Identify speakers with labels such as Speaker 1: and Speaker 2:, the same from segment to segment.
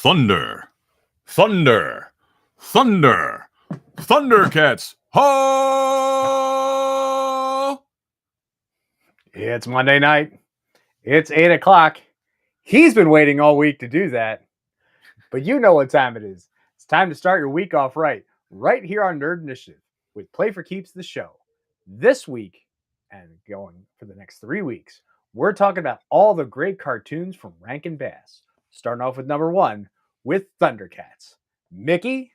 Speaker 1: Thunder, thunder, thunder, Thundercats. Ho!
Speaker 2: It's Monday night. It's 8 o'clock. He's been waiting all week to do that. But you know what time it is. It's time to start your week off right here on Nerd Initiative with Play for Keeps the show. This week, and going for the next 3 weeks, we're talking about all the great cartoons from RakinBass. Starting off with number 1 with Thundercats. Mickey,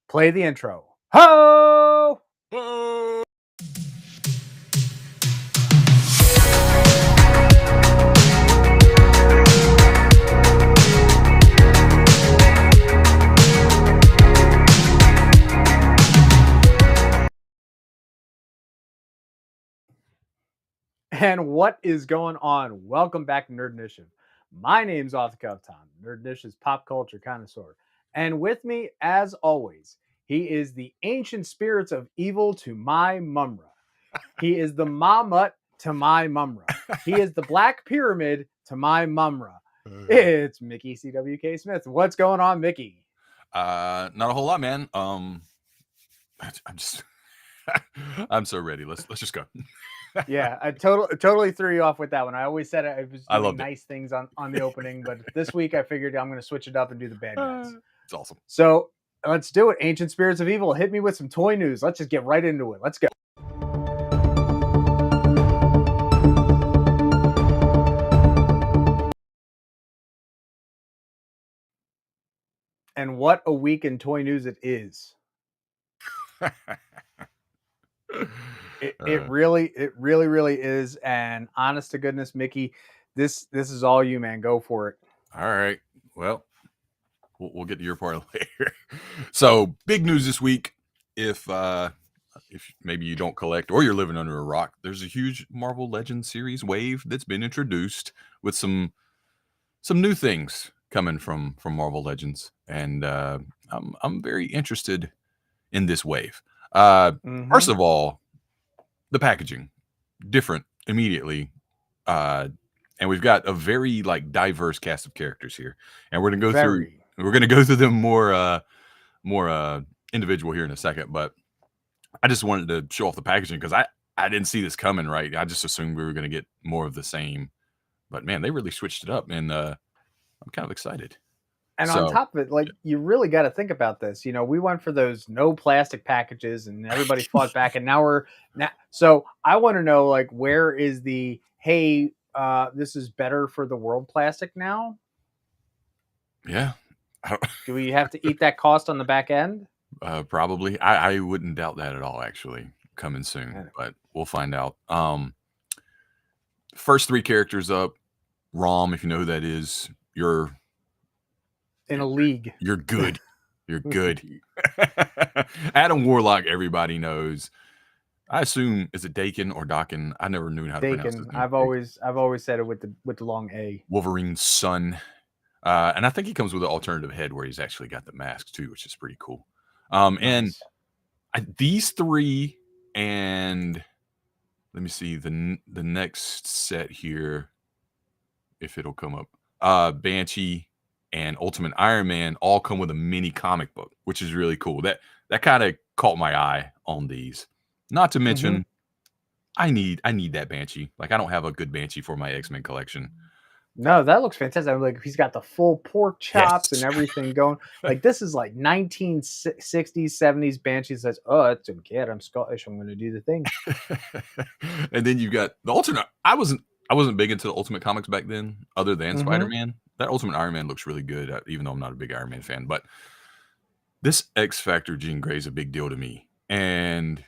Speaker 2: play the intro. Ho! And what is going on? Welcome back to Nerd Initiative. My name's Off the Cuff Tom, Nerd Initiative's pop culture connoisseur. And with me, as always, he is the ancient spirits of evil to my Mumra. He is the Mamut to my Mumra. He is the Black Pyramid to my Mumra. It's Mickey CWK Smith. What's going on, Mickey?
Speaker 1: Not a whole lot, man. I'm just I'm so ready. Let's just go.
Speaker 2: Yeah, I totally threw you off with that one. I always said I was doing nice
Speaker 1: it.
Speaker 2: things on the opening, but this week I figured I'm going to switch it up and do the bad guys.
Speaker 1: It's awesome.
Speaker 2: So let's do it. Ancient Spirits of Evil, hit me with some toy news. Let's just get right into it. Let's go. And what a week in toy news it is. It really is. And honest to goodness, Mickey, this is all you, man. Go for it.
Speaker 1: All right. Well, we'll get to your part later. So big news this week. If maybe you don't collect or you're living under a rock, there's a huge Marvel Legends series wave that's been introduced with some new things coming from Marvel Legends, and I'm very interested in this wave. First of all, the packaging different immediately, and we've got a very diverse cast of characters here, and we're gonna go through them more individual here in a second. But I just wanted to show off the packaging because I didn't see this coming. Right, I just assumed we were gonna get more of the same, but man, they really switched it up, and I'm kind of excited.
Speaker 2: And on top of it, you really got to think about this. You know, we went for those no plastic packages, and everybody fought back. And now so I want to know, where is the hey? This is better for the world plastic now.
Speaker 1: Yeah.
Speaker 2: Do we have to eat that cost on the back end?
Speaker 1: Probably. I wouldn't doubt that at all. Actually, coming soon, but we'll find out. First 3 characters up. Rom, if you know who that is, you're
Speaker 2: in a league.
Speaker 1: You're good. You're good. Adam Warlock, everybody knows. I assume, is it Dakin or Dakin? I never knew how to pronounce his name.
Speaker 2: I've always said it with the long A.
Speaker 1: Wolverine's son. And I think he comes with an alternative head where he's actually got the mask too, which is pretty cool. And these 3, and let me see the next set here, if it'll come up. Banshee and Ultimate Iron Man all come with a mini comic book, which is really cool. That kind of caught my eye on these. Not to mention, I need that Banshee. I don't have a good Banshee for my X-Men collection.
Speaker 2: No, that looks fantastic. He's got the full pork chops and everything going. This is 1960s, 70s Banshee says, "Oh, it's a kid. I'm Scottish. I'm going to do the thing."
Speaker 1: And then you got the Ultimate. I wasn't big into the Ultimate comics back then, other than Spider-Man. That Ultimate Iron Man looks really good, even though I'm not a big Iron Man fan. But this X Factor Jean Grey is a big deal to me. And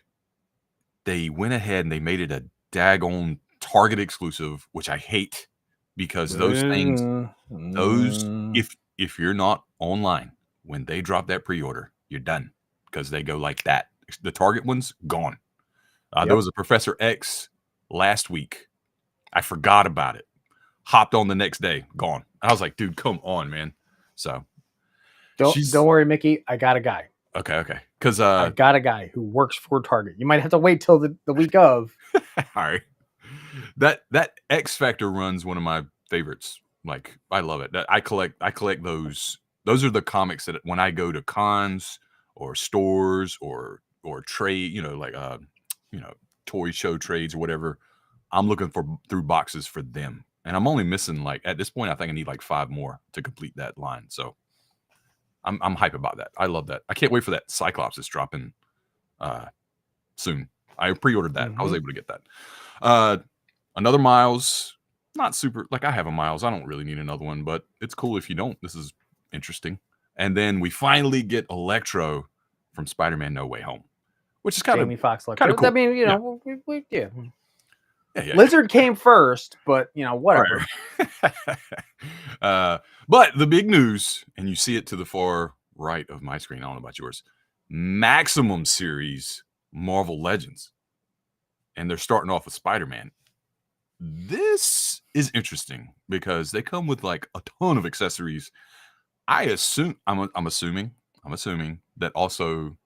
Speaker 1: they went ahead and they made it a daggone Target exclusive, which I hate, because those things, if you're not online, when they drop that pre-order, you're done, because they go like that. The Target ones, gone. There was a Professor X last week. I forgot about it. Hopped on the next day, gone. I was like, dude, come on, man. So
Speaker 2: don't worry, Mickey. I got a guy.
Speaker 1: Okay. Because
Speaker 2: I got a guy who works for Target. You might have to wait till the week of.
Speaker 1: All right. That X Factor run's one of my favorites. I love it. I collect those those are the comics that when I go to cons or stores or trade, toy show trades or whatever, I'm looking through boxes for them. And I'm only missing, like, at this point, I think I need like 5 more to complete that line. So I'm hype about that. I love that. I can't wait for that Cyclops that's dropping soon. I pre-ordered that. I was able to get that. Another Miles, not super, like, I have a Miles. I don't really need another one, but it's cool if you don't. This is interesting. And then we finally get Electro from Spider-Man No Way Home, which is kind of
Speaker 2: Jamie Foxx Electro.
Speaker 1: cool.
Speaker 2: I mean,
Speaker 1: Yeah.
Speaker 2: Yeah. Lizard came first, but whatever.
Speaker 1: Right. But the big news, and you see it to the far right of my screen, I don't know about yours, Maximum Series Marvel Legends. And they're starting off with Spider-Man. This is interesting because they come with like a ton of accessories. I'm assuming that also,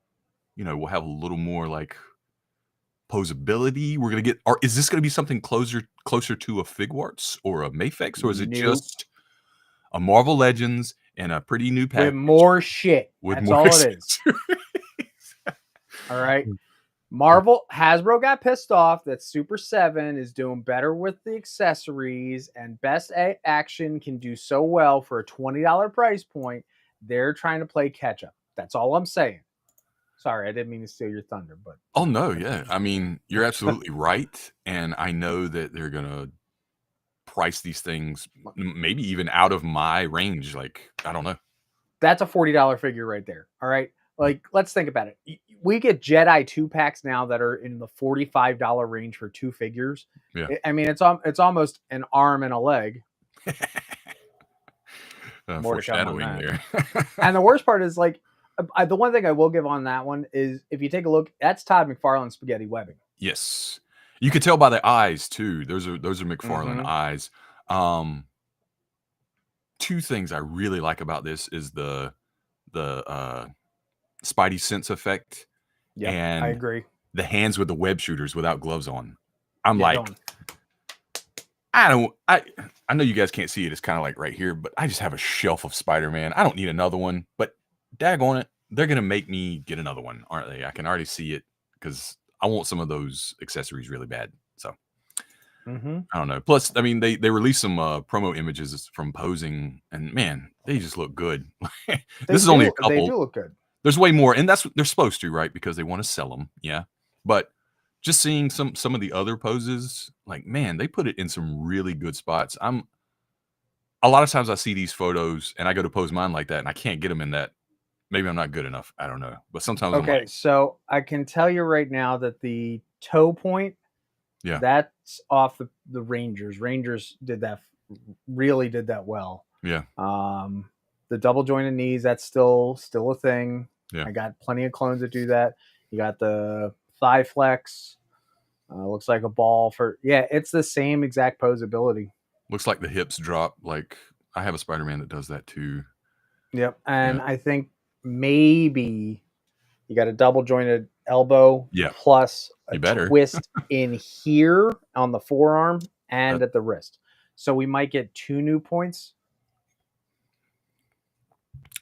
Speaker 1: we'll have a little more like posability. We're gonna get, or is this gonna be something closer to a Figuarts or a Mafex, or is it just a Marvel Legends and a pretty new package
Speaker 2: with more shit? That's all it is. All right. Hasbro got pissed off that Super 7 is doing better with the accessories, and Best Action can do so well for a $20 price point. They're trying to play catch up. That's all I'm saying. Sorry, I didn't mean to steal your thunder, but
Speaker 1: oh no, yeah. I mean, you're absolutely right, and I know that they're gonna price these things maybe even out of my range. Like, I don't know.
Speaker 2: That's a $40 figure right there. All right. Like, let's think about it. We get Jedi 2-packs now that are in the $45 range for 2 figures.
Speaker 1: Yeah.
Speaker 2: I mean, it's almost an arm and a leg.
Speaker 1: More foreshadowing there.
Speaker 2: And the worst part is, like, the one thing I will give on that one is, if you take a look, that's Todd McFarlane's spaghetti webbing.
Speaker 1: Yes, you could tell by the eyes too. Those are McFarlane eyes. 2 things I really like about this is the Spidey sense effect.
Speaker 2: Yeah,
Speaker 1: and
Speaker 2: I agree.
Speaker 1: The hands with the web shooters without gloves on. I know you guys can't see it. It's kind of like right here, but I just have a shelf of Spider-Man. I don't need another one, but daggone it, they're going to make me get another one, aren't they? I can already see it because I want some of those accessories really bad. So I don't know. Plus, I mean, they released some promo images from posing, and man, they just look good. This is only a couple.
Speaker 2: They do look good.
Speaker 1: There's way more, and that's what they're supposed to, right? Because they want to sell them. Yeah. But just seeing some of the other poses, like, man, they put it in some really good spots. A lot of times I see these photos and I go to pose mine like that and I can't get them in that. Maybe I'm not good enough. I don't know. But sometimes I'm like,
Speaker 2: so I can tell you right now that the toe point, that's off the Rangers. Rangers really did that well.
Speaker 1: Yeah.
Speaker 2: The double jointed knees, that's still a thing.
Speaker 1: Yeah.
Speaker 2: I got plenty of clones that do that. You got the thigh flex. Looks like a ball it's the same exact posability.
Speaker 1: Looks like the hips drop. Like, I have a Spider-Man that does that too.
Speaker 2: Yep. And I think maybe you got a double jointed elbow plus a twist in here on the forearm and at the wrist. So we might get 2 new points.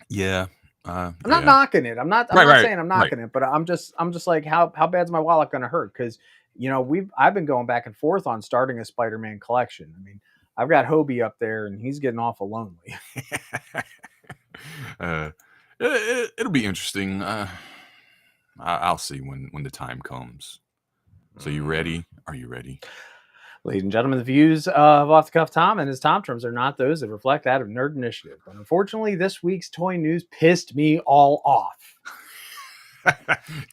Speaker 1: Yeah.
Speaker 2: I'm not knocking it. I'm not saying I'm knocking it, but I'm just like, how bad's my wallet going to hurt? Because, I've been going back and forth on starting a Spider-Man collection. I mean, I've got Hobie up there and he's getting awful lonely.
Speaker 1: It'll be interesting. I'll see when the time comes. So you ready? Are you ready?
Speaker 2: Ladies and gentlemen, the views of Off the Cuff Tom and his Tom Terms are not those that reflect that of Nerd Initiative. But unfortunately, this week's toy news pissed me all off.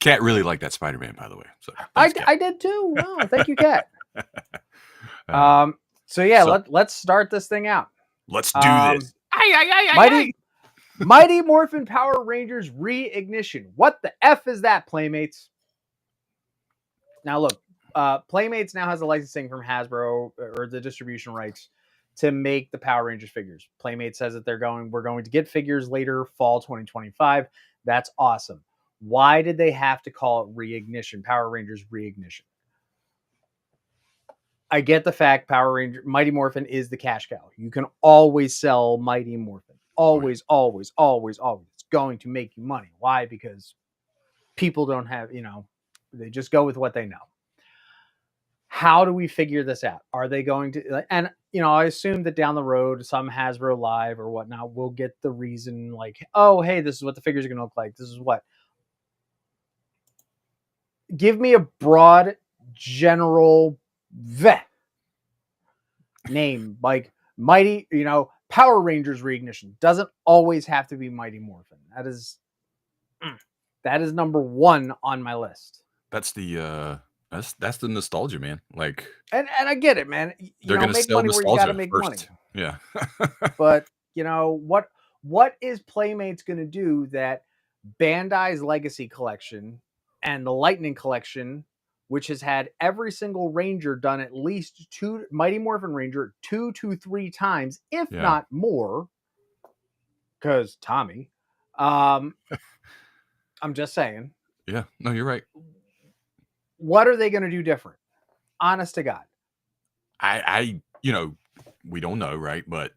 Speaker 1: Cat really liked that Spider-Man, by the way. So
Speaker 2: I did too. No, thank you, Cat. Let's start this thing out.
Speaker 1: Let's do this.
Speaker 2: Mighty Morphin Power Rangers Reignition. What the F is that, Playmates? Now look, Playmates now has the licensing from Hasbro, or the distribution rights, to make the Power Rangers figures. Playmates says that we're going to get figures later, fall 2025. That's awesome. Why did they have to call it Reignition, Power Rangers Reignition? I get the fact Mighty Morphin is the cash cow. You can always sell Mighty Morphin. Always, always, always, always going to make you money. Why? Because people don't have, they just go with what they know. How do we figure this out? Are they going to, and I assume that down the road, some Hasbro Live or whatnot will get the reason like, oh, hey, this is what the figures are going to look like. This is what. Give me a broad, general name like Mighty, Power Rangers Reignition. Doesn't always have to be Mighty Morphin. That is number one on my list.
Speaker 1: That's the that's the nostalgia, man. Like,
Speaker 2: and I get it, man.
Speaker 1: They're gonna
Speaker 2: make
Speaker 1: sell
Speaker 2: money where you got to
Speaker 1: nostalgia
Speaker 2: make
Speaker 1: first.
Speaker 2: money.
Speaker 1: Yeah.
Speaker 2: But what is Playmates going to do that Bandai's Legacy Collection and the Lightning Collection, which has had every single Ranger done at least two, Mighty Morphin Ranger 2 to 3 times, if not more, because Tommy. I'm just saying.
Speaker 1: Yeah, no, you're right.
Speaker 2: What are they going to do different? Honest to God.
Speaker 1: I we don't know, right? But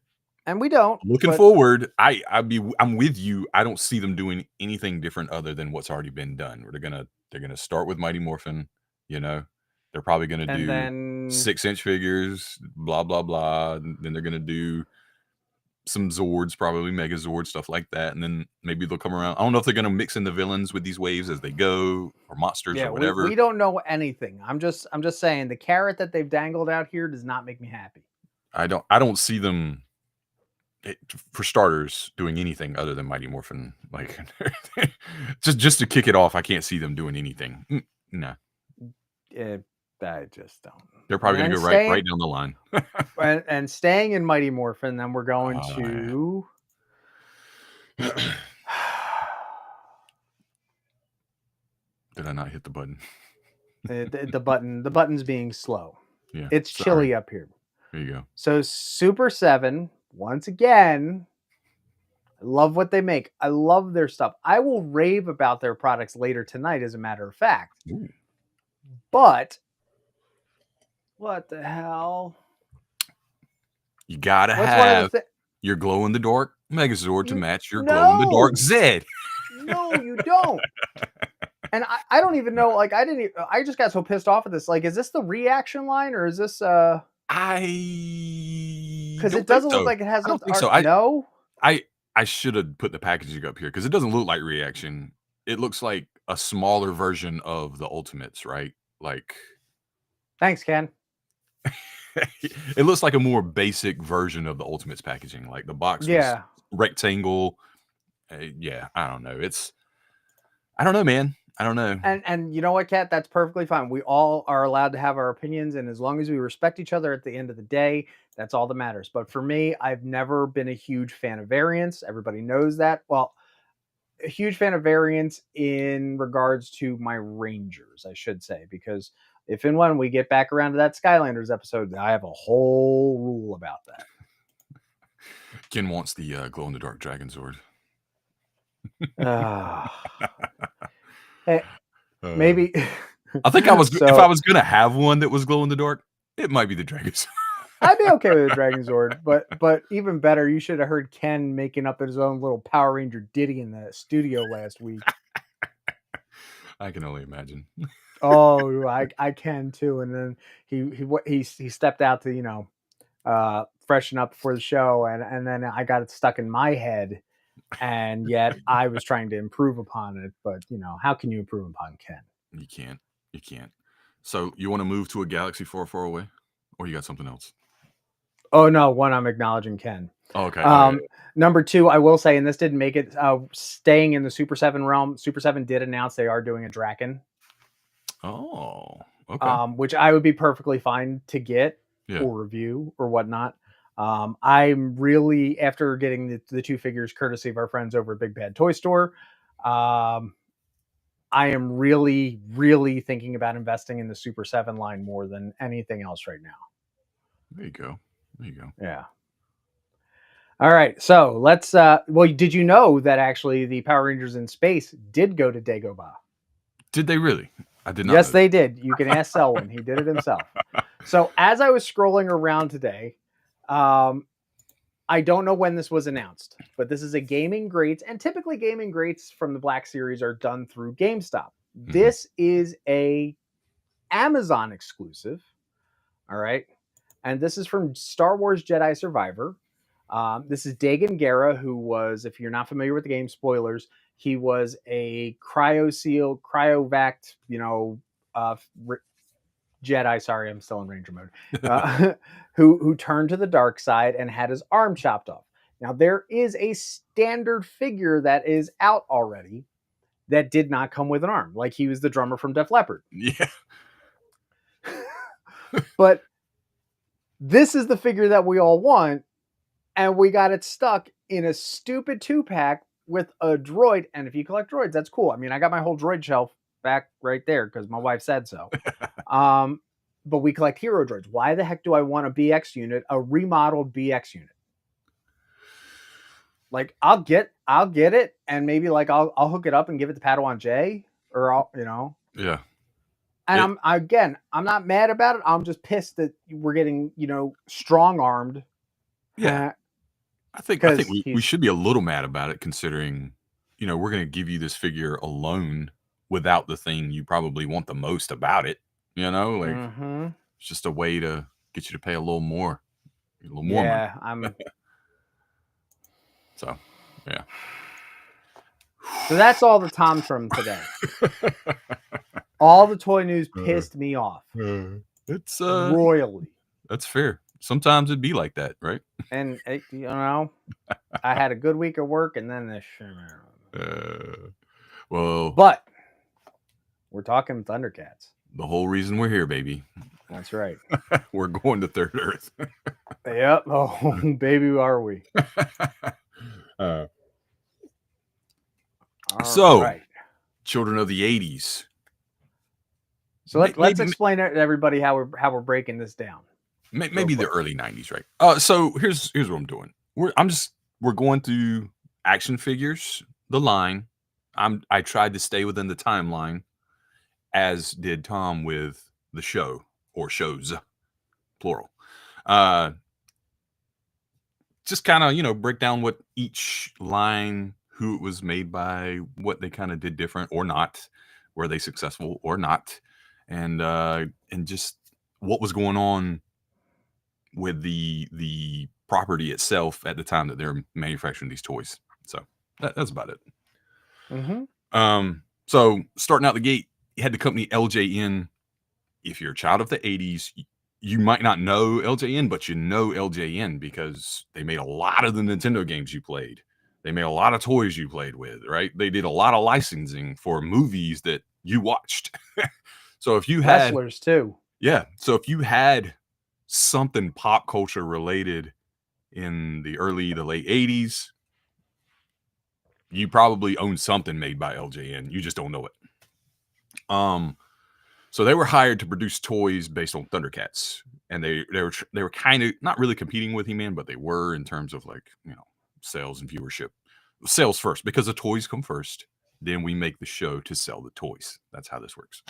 Speaker 2: and we don't.
Speaker 1: Looking forward, I'm with you. I don't see them doing anything different other than what's already been done. They're gonna start with Mighty Morphin. They're probably gonna do 6-inch figures, blah blah blah. And then they're gonna do some Zords, probably Megazord, stuff like that, and then maybe they'll come around. I don't know if they're gonna mix in the villains with these waves as they go, or monsters, or whatever.
Speaker 2: We don't know anything. I'm just saying the carrot that they've dangled out here does not make me happy.
Speaker 1: I don't see them, for starters, doing anything other than Mighty Morphin. Like, just to kick it off, I can't see them doing anything. No.
Speaker 2: I just don't.
Speaker 1: They're probably going to go right down the line.
Speaker 2: and staying in Mighty Morphin, then we're going to.
Speaker 1: Did I not hit the button?
Speaker 2: The button's being slow.
Speaker 1: Yeah,
Speaker 2: it's chilly up here.
Speaker 1: There you go.
Speaker 2: So Super 7, once again, I love what they make. I love their stuff. I will rave about their products later tonight, as a matter of fact.
Speaker 1: Ooh.
Speaker 2: But what the hell?
Speaker 1: You gotta have your glow-in-the-dark Megazord to match your glow-in-the-dark Zed.
Speaker 2: No, you don't. And I don't even know. Like, I just got so pissed off at this. Like, is this the reaction line, or is this because it doesn't look like it has.
Speaker 1: I don't think so. I should have put the packaging up here because it doesn't look like reaction. It looks like a smaller version of the Ultimates, right? Like,
Speaker 2: thanks, Ken.
Speaker 1: It looks like a more basic version of the Ultimates packaging. Like, the box was rectangle. Yeah, I don't know. I don't know, man. I don't know.
Speaker 2: And you know what, Kat? That's perfectly fine. We all are allowed to have our opinions, and as long as we respect each other at the end of the day, that's all that matters. But for me, I've never been a huge fan of variants. Everybody knows that. Well, a huge fan of variants in regards to my Rangers, I should say, because if and when we get back around to that Skylanders episode, I have a whole rule about that.
Speaker 1: Ken wants the glow-in-the-dark Dragon Zord.
Speaker 2: Maybe
Speaker 1: I think I was if I was gonna have one that was glow in the dark, it might be the Dragon Zord.
Speaker 2: I'd be okay with the Dragon Zord, but even better, you should have heard Ken making up his own little Power Ranger ditty in the studio last week.
Speaker 1: I can only imagine.
Speaker 2: Oh, I can too. And then he stepped out to freshen up for the show, and then I got it stuck in my head. And yet I was trying to improve upon it, but how can you improve upon Ken?
Speaker 1: You can't. So you want to move to a galaxy far, far away, or you got something else?
Speaker 2: Oh no, one, I'm acknowledging Ken.
Speaker 1: Oh, okay.
Speaker 2: Number 2, I will say, and this didn't make it. Staying in the Super 7 realm, Super 7 did announce they are doing a Draken.
Speaker 1: Oh, okay.
Speaker 2: Which I would be perfectly fine to get or review or whatnot. I'm really, after getting the 2 figures courtesy of our friends over at Big Bad Toy Store, I am really, really thinking about investing in the Super 7 line more than anything else right now.
Speaker 1: There you go.
Speaker 2: Yeah. All right. So let's, well, did you know that actually the Power Rangers in Space did go to Dagobah?
Speaker 1: Did they really? I did not.
Speaker 2: Yes, they did. You can ask Selwyn. He did it himself. So as I was scrolling around today, I don't know when this was announced. but this is a gaming greats, and typically gaming greats from the Black Series are done through GameStop. This is a Amazon exclusive. All right. And this is from Star Wars Jedi Survivor. This is Dagan Gera, who was, if you're not familiar with the game, spoilers, he was a cryovaced, Jedi. Sorry, I'm still in Ranger mode. Who turned to the dark side and had his arm chopped off. Now there is a standard figure that is out already that did not come with an arm, like he was the drummer from Def Leppard.
Speaker 1: Yeah.
Speaker 2: But this is the figure that we all want, and we got it stuck in a stupid 2-pack with a droid. And if you collect droids, that's cool. I mean, I got my whole droid shelf back right there because my wife said so. But we collect hero droids. Why the heck do I want a BX unit, a remodeled BX unit? Like, I'll get it, and maybe like I'll hook it up and give it to Padawan J, or
Speaker 1: Yeah.
Speaker 2: And I'm not mad about it. I'm just pissed that we're getting, strong armed.
Speaker 1: Yeah. I think we should be a little mad about it, considering, we're going to give you this figure alone without the thing you probably want the most about it. It's just a way to get you to pay a little more.
Speaker 2: Yeah,
Speaker 1: money. So, yeah.
Speaker 2: So that's all the Tom from today. All the toy news pissed me off.
Speaker 1: It's
Speaker 2: royally.
Speaker 1: That's fair. Sometimes it'd be like that, right?
Speaker 2: And I had a good week of work, and then this shit.
Speaker 1: But
Speaker 2: we're talking Thundercats.
Speaker 1: The whole reason we're here, baby.
Speaker 2: That's right.
Speaker 1: We're going to Third Earth.
Speaker 2: Yep. Oh, baby, are we?
Speaker 1: Right. Children of the 80s.
Speaker 2: So let's explain to everybody how we're breaking this down.
Speaker 1: Maybe the early 90s, right? So here's what I'm doing. We're going through action figures, the line. I tried to stay within the timeline, as did Tom with the show, or shows, plural. Just kind of, break down what each line, who it was made by, what they kind of did different or not, were they successful or not, and just what was going on with the property itself at the time that they're manufacturing these toys. So that's about it. So starting out the gate, you had the company LJN. If you're a child of the 80s, you might not know LJN, but you know LJN because they made a lot of the Nintendo games you played. They made a lot of toys you played with, right? They did a lot of licensing for movies that you watched. So if you had
Speaker 2: wrestlers too.
Speaker 1: Yeah. So if you had something pop culture related in the late 80s, you probably own something made by LJN. You just don't know it. So they were hired to produce toys based on Thundercats, and they were kind of not really competing with He-Man, but they were in terms of sales and viewership. Sales first, because the toys come first. Then we make the show to sell the toys. That's how this works.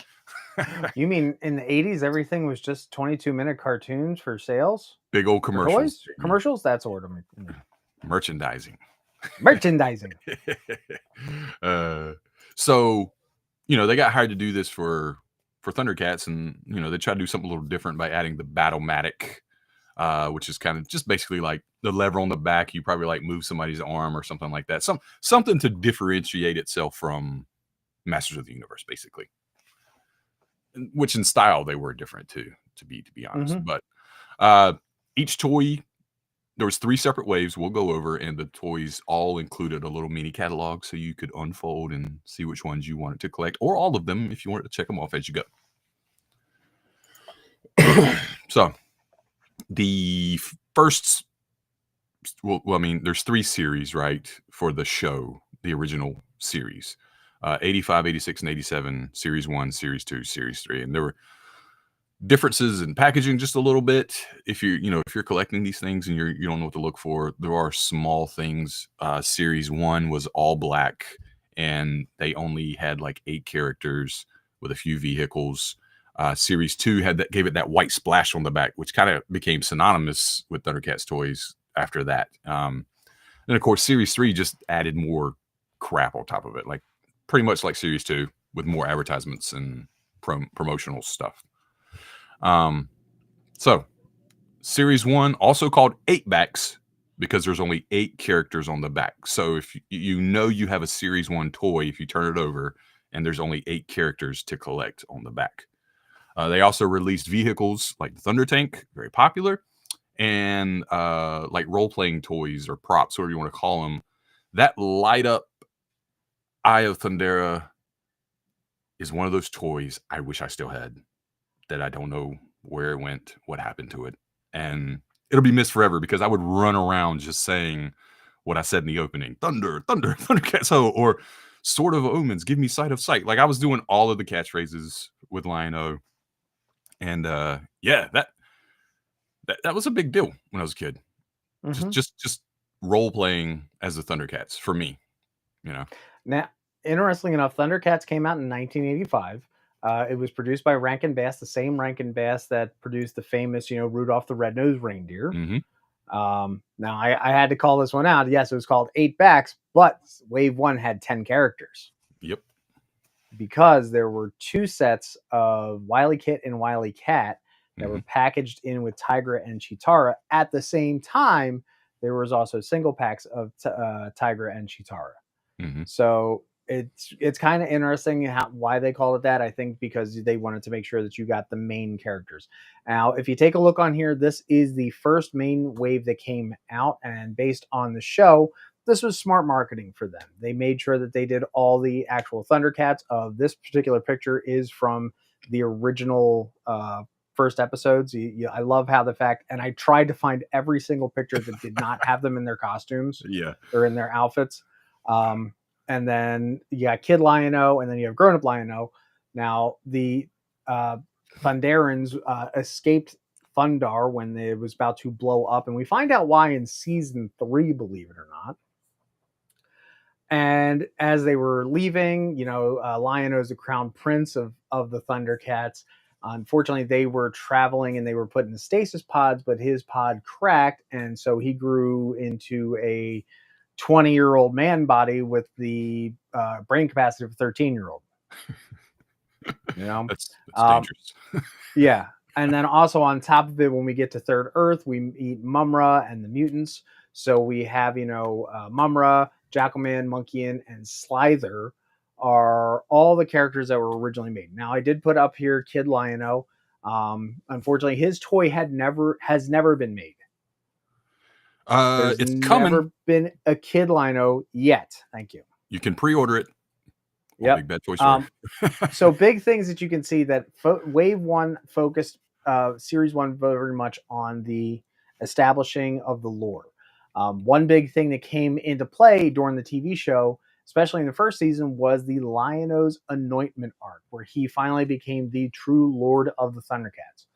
Speaker 2: You mean in the 80s, everything was just 22-minute cartoons for sales?
Speaker 1: Big old commercials.
Speaker 2: Commercials? That's what I'm
Speaker 1: Merchandising.
Speaker 2: So,
Speaker 1: they got hired to do this for Thundercats, and, they tried to do something a little different by adding the Battle-matic, which is kind of just basically like the lever on the back. You probably move somebody's arm or something like that. Something to differentiate itself from Masters of the Universe, basically. Which in style they were different too, to be honest. But each toy, there was 3 separate waves we'll go over, and the toys all included a little mini catalog, so you could unfold and see which ones you wanted to collect, or all of them if you wanted to check them off as you go. So the first, there's 3 series, right, for the show, the original series. 85, 86, and 87, Series 1, Series 2, Series 3. And there were differences in packaging just a little bit. If you're collecting these things and you don't know what to look for, there are small things. Series 1 was all black, and they only had 8 characters with a few vehicles. Series 2 gave it that white splash on the back, which kind of became synonymous with Thundercats toys after that. And of course, Series 3 just added more crap on top of it, like pretty much like Series 2 with more advertisements and promotional stuff. So Series 1, also called 8-backs, because there's only 8 characters on the back. So if you have a Series 1 toy, if you turn it over, and there's only 8 characters to collect on the back. They also released vehicles like the Thunder Tank, very popular, and like role-playing toys or props, whatever you want to call them. That light up Eye of Thundera is one of those toys I wish I still had, that I don't know where it went, what happened to it. And it'll be missed forever, because I would run around just saying what I said in the opening: thunder, thunder, Thundercats ho, or Sword of Omens, give me sight of sight. Like, I was doing all of the catchphrases with Lion-O. And yeah, that was a big deal when I was a kid.
Speaker 2: Mhm.
Speaker 1: Just role playing as the Thundercats for me, you know.
Speaker 2: Now, interestingly enough, Thundercats came out in 1985. It was produced by RakinBass, the same RakinBass that produced the famous, Rudolph the Red-Nosed Reindeer.
Speaker 1: Mm-hmm.
Speaker 2: Now, I had to call this one out. Yes, it was called 8-backs, but Wave 1 had 10 characters.
Speaker 1: Yep.
Speaker 2: Because there were 2 sets of Wily Kit and Wily Cat that were packaged in with Tigra and Chitara. At the same time, there was also single packs of Tigra and Chitara.
Speaker 1: Mm-hmm.
Speaker 2: So it's kind of interesting why they call it that. I think because they wanted to make sure that you got the main characters. Now, if you take a look on here, this is the first main wave that came out, and based on the show, this was smart marketing for them. They made sure that they did all the actual Thundercats. This particular picture is from the original first episodes. I love how the fact, and I tried to find every single picture that did not have them in their costumes, or in their outfits. And then you got Kid Lion-O, and then you have Grown Up Lion-O. Now, the Thunderans escaped Thundar when it was about to blow up, and we find out why in season 3, believe it or not. And as they were leaving, Lion-O is the crown prince of the Thundercats. Unfortunately, they were traveling and they were put in the stasis pods, but his pod cracked, and so he grew into a 20-year-old man body with the brain capacity of a 13-year-old.
Speaker 1: That's dangerous.
Speaker 2: Yeah. And then also on top of it, when we get to Third Earth, we meet Mumra and the mutants. So we have, Mumra, Jackalman, Monkeyan, and Slither are all the characters that were originally made. Now, I did put up here Kid Lion-O. Unfortunately, his toy has never been made. There's never been a Kid Lion-O yet. Thank you.
Speaker 1: You can pre-order it.
Speaker 2: Yeah.
Speaker 1: Big Bad Toy Store.
Speaker 2: So big things that you can see that Wave 1 focused Series 1 very much on the establishing of the lore. One big thing that came into play during the TV show, especially in the first season, was the Lion-O's anointment arc, where he finally became the true Lord of the Thundercats.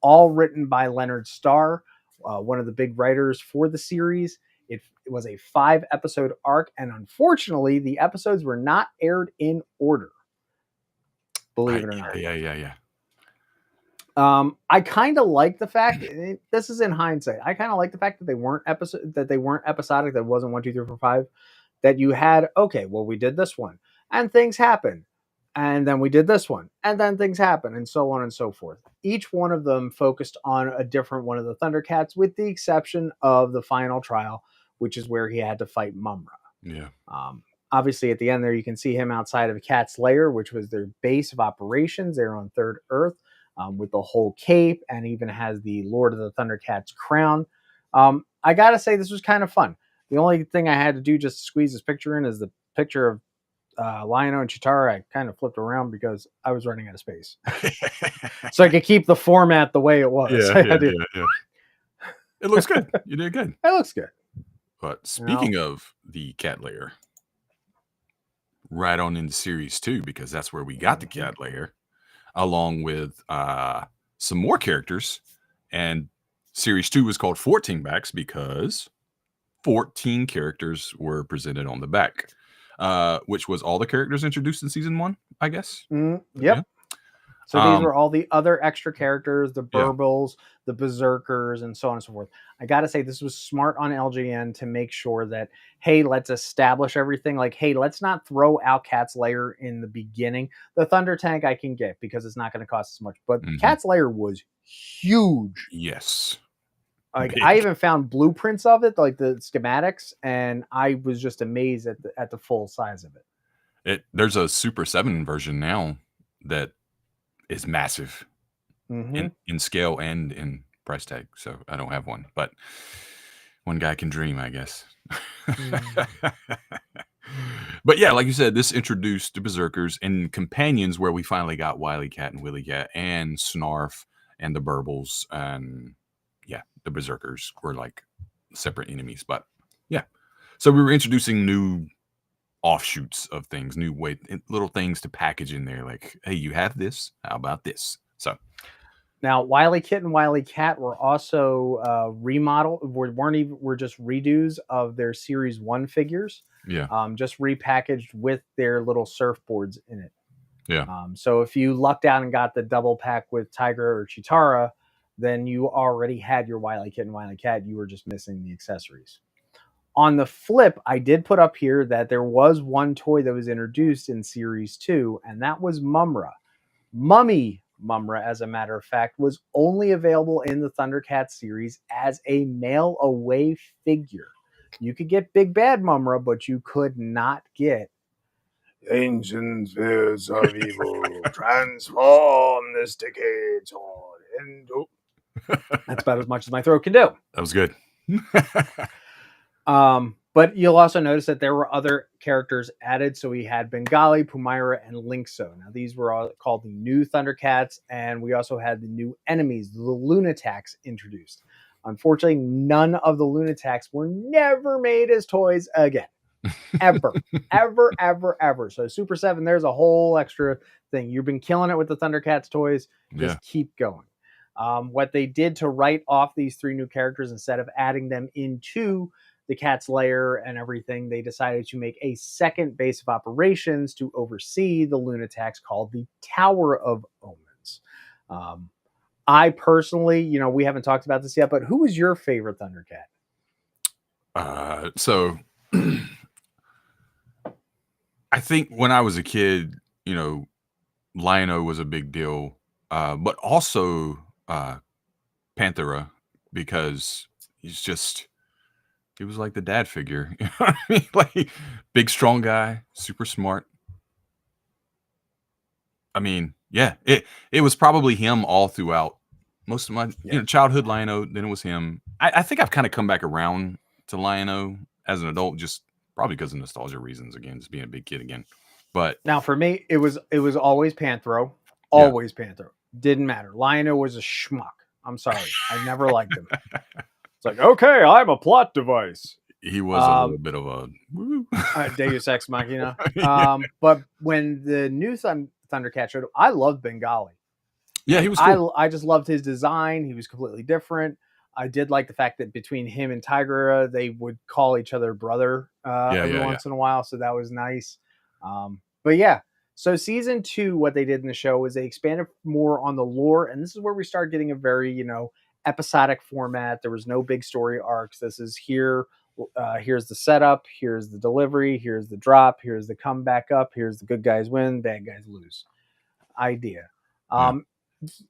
Speaker 2: All written by Leonard Starr, one of the big writers for the series. It was a 5-episode arc, and unfortunately, the episodes were not aired in order. Believe it or not.
Speaker 1: Yeah.
Speaker 2: I kind of like the fact, this is in hindsight, I kind of like the fact that they weren't episodic, that it wasn't 1, 2, 3, 4, 5, that you had, okay, well, we did this one, and things happen, and then we did this one, and then things happen, and so on and so forth. Each one of them focused on a different one of the Thundercats, with the exception of the final trial, which is where he had to fight Mumra.
Speaker 1: Yeah.
Speaker 2: Obviously, at the end there, you can see him outside of Cat's Lair, which was their base of operations. They're on Third Earth, with the whole cape, and even has the Lord of the Thundercats crown. I gotta say, this was kind of fun. The only thing I had to do just to squeeze this picture in is the picture of Lion-O and Chitara. I kind of flipped around because I was running out of space. So I could keep the format the way it was.
Speaker 1: Yeah. It looks good. You did good.
Speaker 2: It looks good.
Speaker 1: But speaking of the Cat Lair, right on into Series 2, because that's where we got the Cat Lair, along with some more characters. And Series 2 was called 14-backs because 14 characters were presented on the back, which was all the characters introduced in Season 1, I guess.
Speaker 2: Yep.
Speaker 1: Yeah.
Speaker 2: So these were all the other extra characters, the
Speaker 1: Yeah.
Speaker 2: Burbles, the Berserkers, and so on and so forth. I got to say, this was smart on LGN to make sure that, hey, let's establish everything. Like, hey, let's not throw out Cat's Lair in the beginning. The Thunder Tank I can get because it's not going to cost as much. But Cat's Lair was huge.
Speaker 1: Yes.
Speaker 2: Like
Speaker 1: Big.
Speaker 2: I even found blueprints of it, like the schematics, and I was just amazed at the full size of it.
Speaker 1: There's a Super 7 version now that is massive in scale and in price tag. So I don't have one, but one guy can dream, I guess. But yeah, like you said, this introduced the Berserkers and companions, where we finally got Wily Cat and Willy Cat and Snarf and the Burbles, and yeah, the Berserkers were like separate enemies. But yeah, so we were introducing new offshoots of things, new little things to package in there. Like, hey, you have this. How about this? So
Speaker 2: now, Wily Kit and Wily Cat were also remodeled. Were just redos of their Series 1 figures.
Speaker 1: Yeah.
Speaker 2: Just repackaged with their little surfboards in it.
Speaker 1: Yeah.
Speaker 2: So if you lucked out and got the double pack with Tiger or Chitara, then you already had your Wily Kit and Wily Cat. You were just missing the accessories. On the flip, I did put up here that there was one toy that was introduced in Series 2, and that was Mumra. Mummy Mumra, as a matter of fact, was only available in the Thundercats series as a mail-away figure. You could get Big Bad Mumra, but you could not get Ancient Spirits of Evil transform this decade sword into. That's about as much as my throat can do.
Speaker 1: That was good.
Speaker 2: But you'll also notice that there were other characters added. So we had Bengali, Pumaira, and Linkso. Now, these were all called the new Thundercats, and we also had the new enemies, the Lunatics, introduced. Unfortunately, none of the Lunatics were never made as toys again. Ever. Ever. So Super 7, there's a whole extra thing. You've been killing it with the Thundercats toys. Just keep going. What they did to write off these 3 new characters, instead of adding them into the Cat's Lair and everything, they decided to make a second base of operations to oversee the Lunatics called the Tower of Omens. I personally, we haven't talked about this yet, but who was your favorite Thundercat?
Speaker 1: So I think when I was a kid, Lion-O was a big deal, but also Panthera, because he was like the dad figure. You know what I mean? Like, big, strong guy, super smart. I mean, yeah, it was probably him all throughout most of my childhood. Lion-O, then it was him. I think I've kind of come back around to Lion-O as an adult, just probably because of nostalgia reasons. Again, just being a big kid again. But
Speaker 2: now for me, it was always Panthro. Always Panthro. Didn't matter. Lion-O was a schmuck. I'm sorry. I never liked him. It's like, okay, I'm a plot device.
Speaker 1: He was a little bit of a
Speaker 2: Deus Ex Machina. But when the new Thundercat showed up, I loved Bengali.
Speaker 1: Yeah, he was cool.
Speaker 2: I just loved his design. He was completely different. I did like the fact that between him and Tigra, they would call each other brother every once in a while. So that was nice. But yeah, so season 2, what they did in the show was they expanded more on the lore. And this is where we start getting a very, episodic format. There was no big story arcs. This is here's the setup. Here's the delivery. Here's the drop. Here's the comeback up. Here's the good guys win, bad guys lose idea.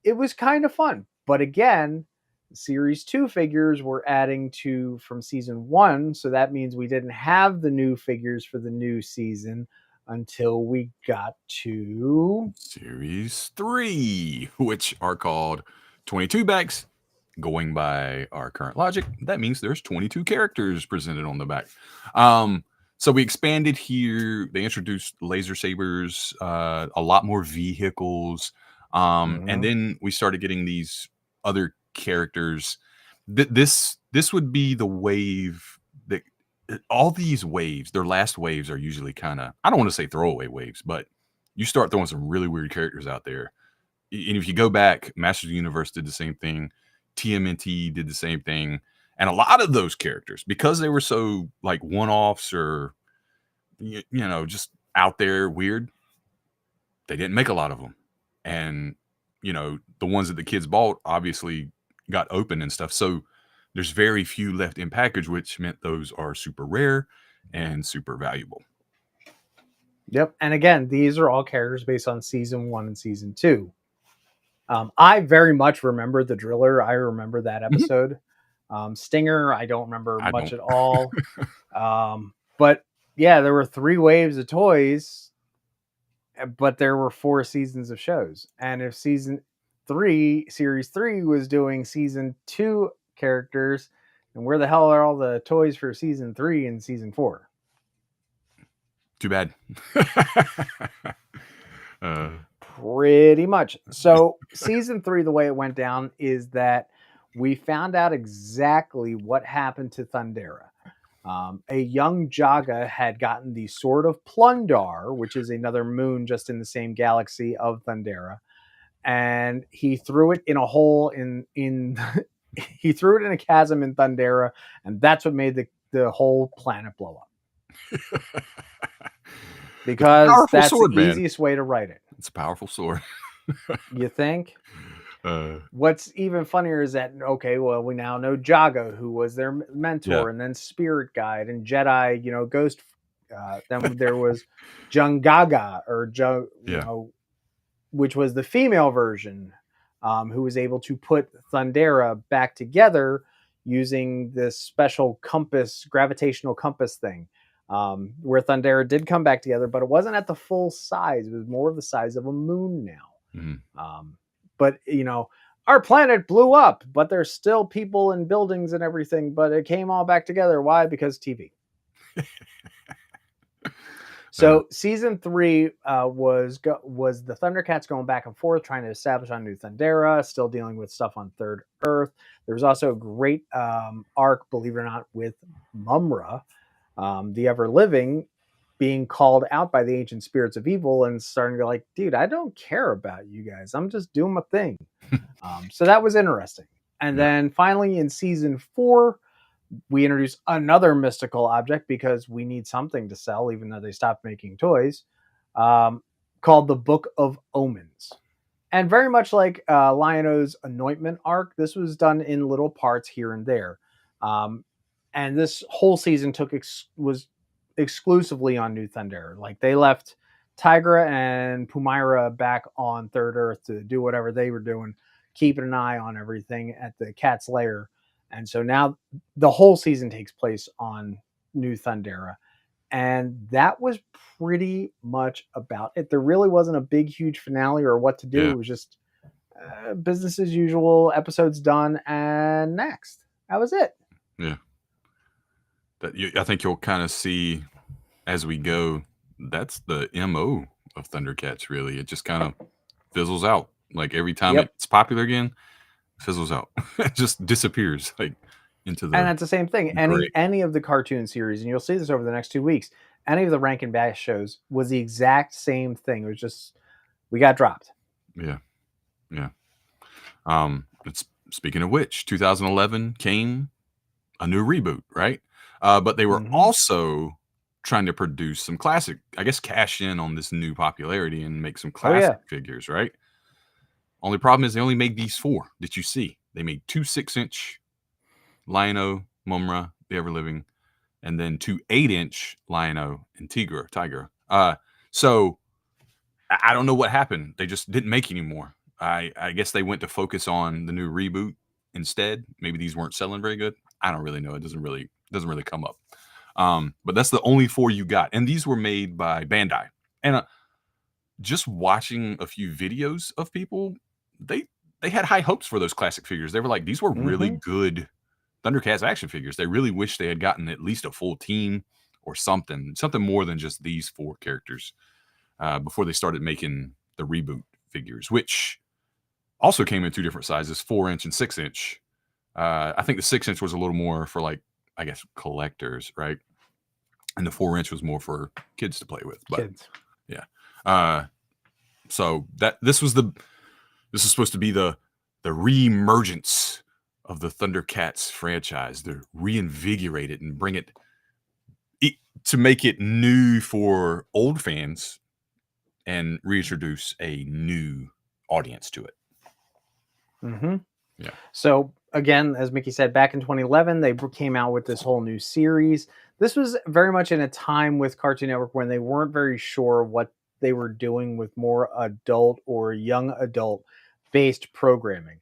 Speaker 2: It was kind of fun. But again, Series 2 figures were adding to from Season 1. So that means we didn't have the new figures for the new season until we got to
Speaker 1: Series 3, which are called 22 bags. Going by our current logic, that means there's 22 characters presented on the back. So we expanded here. They introduced laser sabers, a lot more vehicles. And then we started getting these other characters. This would be the wave that all these waves, their last waves, are usually kind of, I don't want to say throwaway waves, but you start throwing some really weird characters out there. And if you go back, Masters of the Universe did the same thing. TMNT did the same thing. And a lot of those characters, because they were so like one-offs or, just out there weird, they didn't make a lot of them. And the ones that the kids bought obviously got open and stuff. So there's very few left in package, which meant those are super rare and super valuable.
Speaker 2: Yep. And again, these are all characters based on season 1 and season 2. I very much remember the Driller. I remember that episode. Stinger, I don't remember much at all. But yeah, there were 3 waves of toys, but there were 4 seasons of shows. And if series 3 was doing season 2 characters, then where the hell are all the toys for season 3 and season 4?
Speaker 1: Too bad.
Speaker 2: Pretty much. So season 3, the way it went down is that we found out exactly what happened to Thundera. A young Jaga had gotten the Sword of Plundar, which is another moon just in the same galaxy of Thundera, and he threw it in a hole in he threw it in a chasm in Thundera, and that's what made the whole planet blow up. Because that's sword, the easiest way to write it.
Speaker 1: It's a powerful sword.
Speaker 2: You think? What's even funnier is that, okay, well, we now know Jaga, who was their mentor, and then Spirit Guide and Jedi, Ghost. Then there was Jungaga, or which was the female version, who was able to put Thundera back together using this special gravitational compass thing. Where Thundera did come back together, but it wasn't at the full size. It was more of the size of a moon now.
Speaker 1: Mm-hmm.
Speaker 2: But, our planet blew up, but there's still people and buildings and everything, but it came all back together. Why? Because TV. So season 3 was the Thundercats going back and forth, trying to establish on New Thundera, still dealing with stuff on Third Earth. There was also a great arc, believe it or not, with Mumra, the ever-living, being called out by the ancient spirits of evil and starting to go like, dude, I don't care about you guys. I'm just doing my thing. So that was interesting. And then finally in season 4, we introduced another mystical object because we need something to sell, even though they stopped making toys, called the Book of Omens. And very much like Lion-O's anointment arc, this was done in little parts here and there. And this whole season was exclusively on New Thundera. Like, they left Tigra and Pumaira back on Third Earth to do whatever they were doing, keeping an eye on everything at the Cat's Lair. And so now the whole season takes place on New Thundera. And that was pretty much about it. There really wasn't a big, huge finale or what to do. Yeah. It was just business as usual, episodes done, and next. That was it.
Speaker 1: Yeah. I think you'll kind of see as we go, that's the MO of Thundercats, really. It just kind of fizzles out. Like, every time it's popular again, fizzles out. It just disappears, like, into the...
Speaker 2: And that's the same thing. Any of the cartoon series, and you'll see this over the next 2 weeks, any of the RakinBass shows was the exact same thing. It was just, we got dropped.
Speaker 1: Yeah. Yeah. Speaking of which, 2011 came a new reboot, right? But they were also trying to produce some classic, I guess, cash in on this new popularity and make some classic figures, right? Only problem is they only made these 4 that you see. They made 2 6-inch Lion-O, Mumra, the Ever-Living, and then 2 8-inch Lion-O and Tigra. So I don't know what happened. They just didn't make any more. I guess they went to focus on the new reboot instead. Maybe these weren't selling very good. I don't really know. It doesn't really come up. But that's the only 4 you got. And these were made by Bandai. And just watching a few videos of people, they had high hopes for those classic figures. They were like, these were really good Thundercats action figures. They really wish they had gotten at least a full team or something more than just these 4 characters before they started making the reboot figures, which also came in 2 different sizes, 4-inch and 6-inch. I think the 6-inch was a little more for, like, I guess, collectors, right? And the 4-inch was more for kids to play with. But
Speaker 2: kids.
Speaker 1: Yeah. So this is supposed to be the re-emergence of the Thundercats franchise, to reinvigorate it and bring it to make it new for old fans and reintroduce a new audience to it.
Speaker 2: Mm-hmm.
Speaker 1: Yeah.
Speaker 2: So again, as Mickey said, back in 2011, they came out with this whole new series. This was very much in a time with Cartoon Network when they weren't very sure what they were doing with more adult or young adult based programming.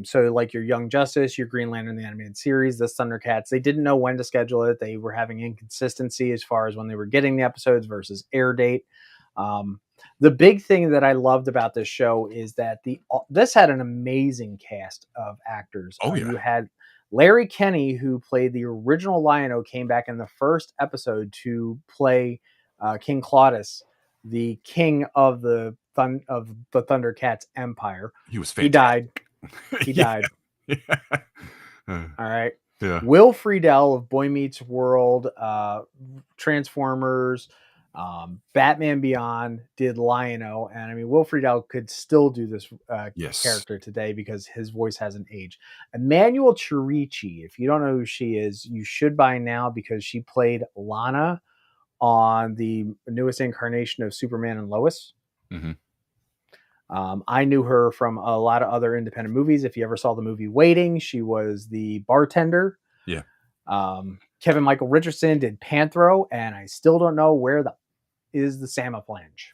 Speaker 2: So like your Young Justice, your Green Lantern, the animated series, the Thundercats, they didn't know when to schedule it. They were having inconsistency as far as when they were getting the episodes versus air date. Um, the big thing that I loved about this show is that this had an amazing cast of actors.
Speaker 1: Oh, yeah.
Speaker 2: You had Larry Kenney, who played the original Lion-O, came back in the first episode to play King Claudius, the king of the Thundercats Empire.
Speaker 1: He was
Speaker 2: He
Speaker 1: fantastic.
Speaker 2: died. He
Speaker 1: Yeah.
Speaker 2: died.
Speaker 1: Yeah.
Speaker 2: All right.
Speaker 1: Yeah.
Speaker 2: Will Friedle of Boy Meets World, Transformers, Batman Beyond did Lion-O, and I mean Will Friedle could still do this
Speaker 1: Yes.
Speaker 2: character today because his voice hasn't aged. Emmanuel Chirici, if you don't know who she is, you should by now because she played Lana on the newest incarnation of Superman and Lois.
Speaker 1: Mm-hmm.
Speaker 2: I knew her from a lot of other independent movies. If you ever saw the movie Waiting, she was the bartender.
Speaker 1: Yeah.
Speaker 2: Kevin Michael Richardson did Panthro, and I still don't know where is the Samaflange.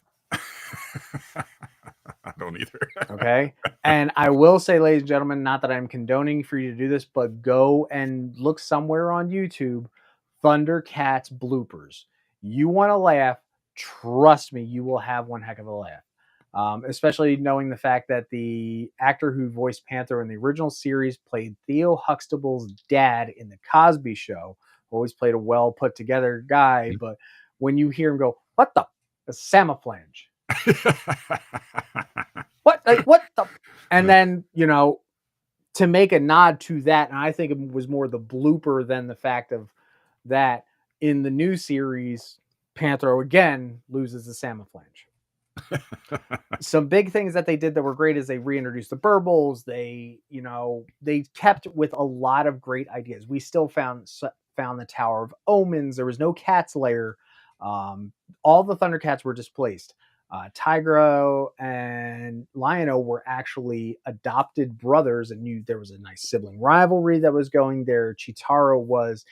Speaker 1: I don't either.
Speaker 2: Okay. And I will say, ladies and gentlemen, not that I'm condoning for you to do this, but go and look somewhere on YouTube, Thundercats bloopers. You want to laugh, trust me, you will have one heck of a laugh. Especially knowing the fact that the actor who voiced Panther in the original series played Theo Huxtable's dad in the Cosby Show. Always played a well put together guy,
Speaker 1: Mm-hmm.
Speaker 2: but when you hear him go, "What the Samaflange? What? Like, what the?" And then to make a nod to that, and I think it was more the blooper than the fact of that in the new series, Panthro again loses the Samaflange. Some big things that they did that were great is they reintroduced the Burbles. They kept with a lot of great ideas. We still found the Tower of Omens. There was no Cat's Lair. All the Thundercats were displaced. Tigro and Lion-O were actually adopted brothers, and there was a nice sibling rivalry that was going there. Chitaro was